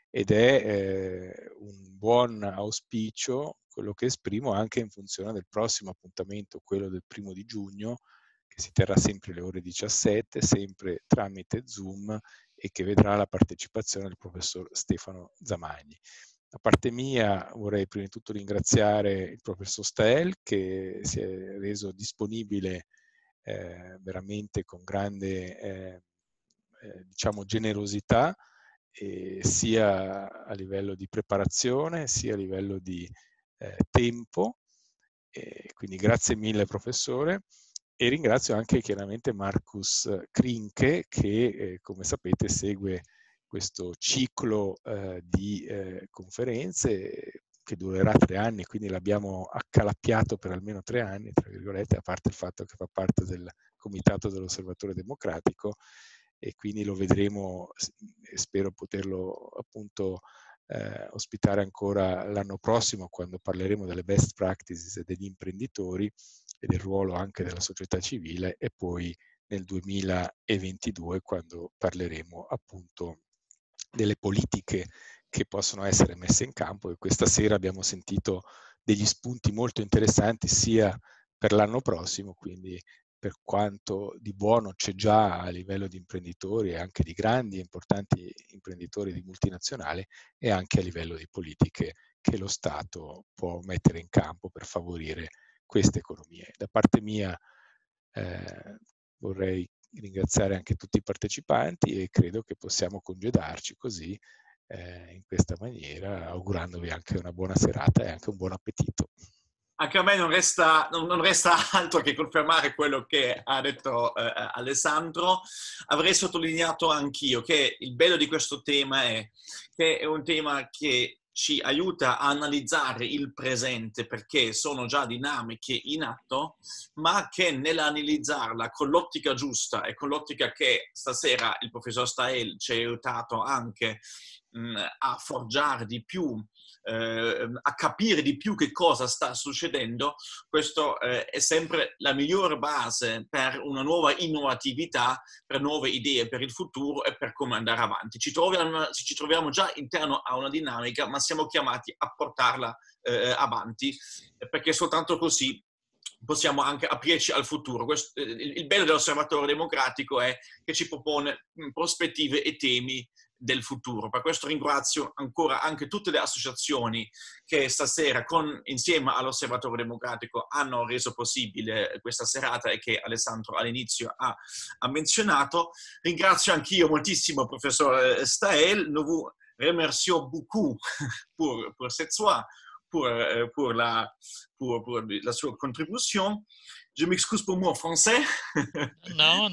ed è un buon auspicio quello che esprimo anche in funzione del prossimo appuntamento, quello del 1° di giugno, che si terrà sempre alle ore 17, sempre tramite Zoom e che vedrà la partecipazione del professor Stefano Zamagni. Da parte mia vorrei prima di tutto ringraziare il professor Stael che si è reso disponibile veramente con grande diciamo generosità, sia a livello di preparazione sia a livello di tempo. Quindi grazie mille professore. E ringrazio anche chiaramente Marcus Krinke che come sapete segue questo ciclo di conferenze che durerà 3 anni, quindi l'abbiamo accalappiato per almeno 3 anni, tra virgolette, a parte il fatto che fa parte del comitato dell'Osservatore Democratico e quindi lo vedremo e spero poterlo appunto ospitare ancora l'anno prossimo quando parleremo delle best practices degli imprenditori e del ruolo anche della società civile e poi nel 2022 quando parleremo appunto delle politiche che possono essere messe in campo e questa sera abbiamo sentito degli spunti molto interessanti sia per l'anno prossimo, quindi per quanto di buono c'è già a livello di imprenditori e anche di grandi e importanti imprenditori di multinazionali e anche a livello di politiche che lo Stato può mettere in campo per favorire queste economie. Da parte mia vorrei ringraziare anche tutti i partecipanti e credo che possiamo congedarci così in questa maniera, augurandovi anche una buona serata e anche un buon appetito. Anche a me non resta altro che confermare quello che ha detto Alessandro. Avrei sottolineato anch'io che il bello di questo tema è che è un tema che ci aiuta a analizzare il presente perché sono già dinamiche in atto, ma che nell'analizzarla con l'ottica giusta e con l'ottica che stasera il professor Stael ci ha aiutato anche a forgiare di più, a capire di più che cosa sta succedendo, questo è sempre la migliore base per una nuova innovatività, per nuove idee per il futuro e per come andare avanti. Ci troviamo già interno a una dinamica, ma siamo chiamati a portarla avanti, perché soltanto così possiamo anche aprirci al futuro. Il bello dell'Osservatore Democratico è che ci propone prospettive e temi del futuro. Per questo ringrazio ancora anche tutte le associazioni che stasera insieme all'Osservatore Democratico hanno reso possibile questa serata e che Alessandro all'inizio ha menzionato. Ringrazio anch'io moltissimo il professor Stael. Nous vous remercions beaucoup pour cette soirée, pour la sua contribution. Je m'excuse pour mon français. No,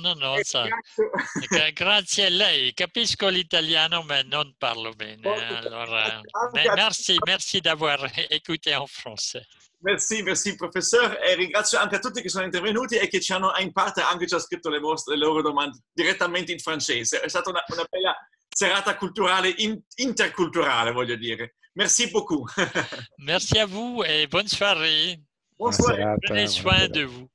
grazie a lei. Capisco l'italiano, ma non parlo bene. Allora, merci d'avoir écouté en français. Merci professore, e ringrazio anche a tutti che sono intervenuti e che ci hanno in parte anche già scritto le loro domande direttamente in francese. È stata una bella serata culturale, interculturale, voglio dire. Merci beaucoup. Merci à vous et bonne soirée. Bonne soirée. Prenez soin de vous.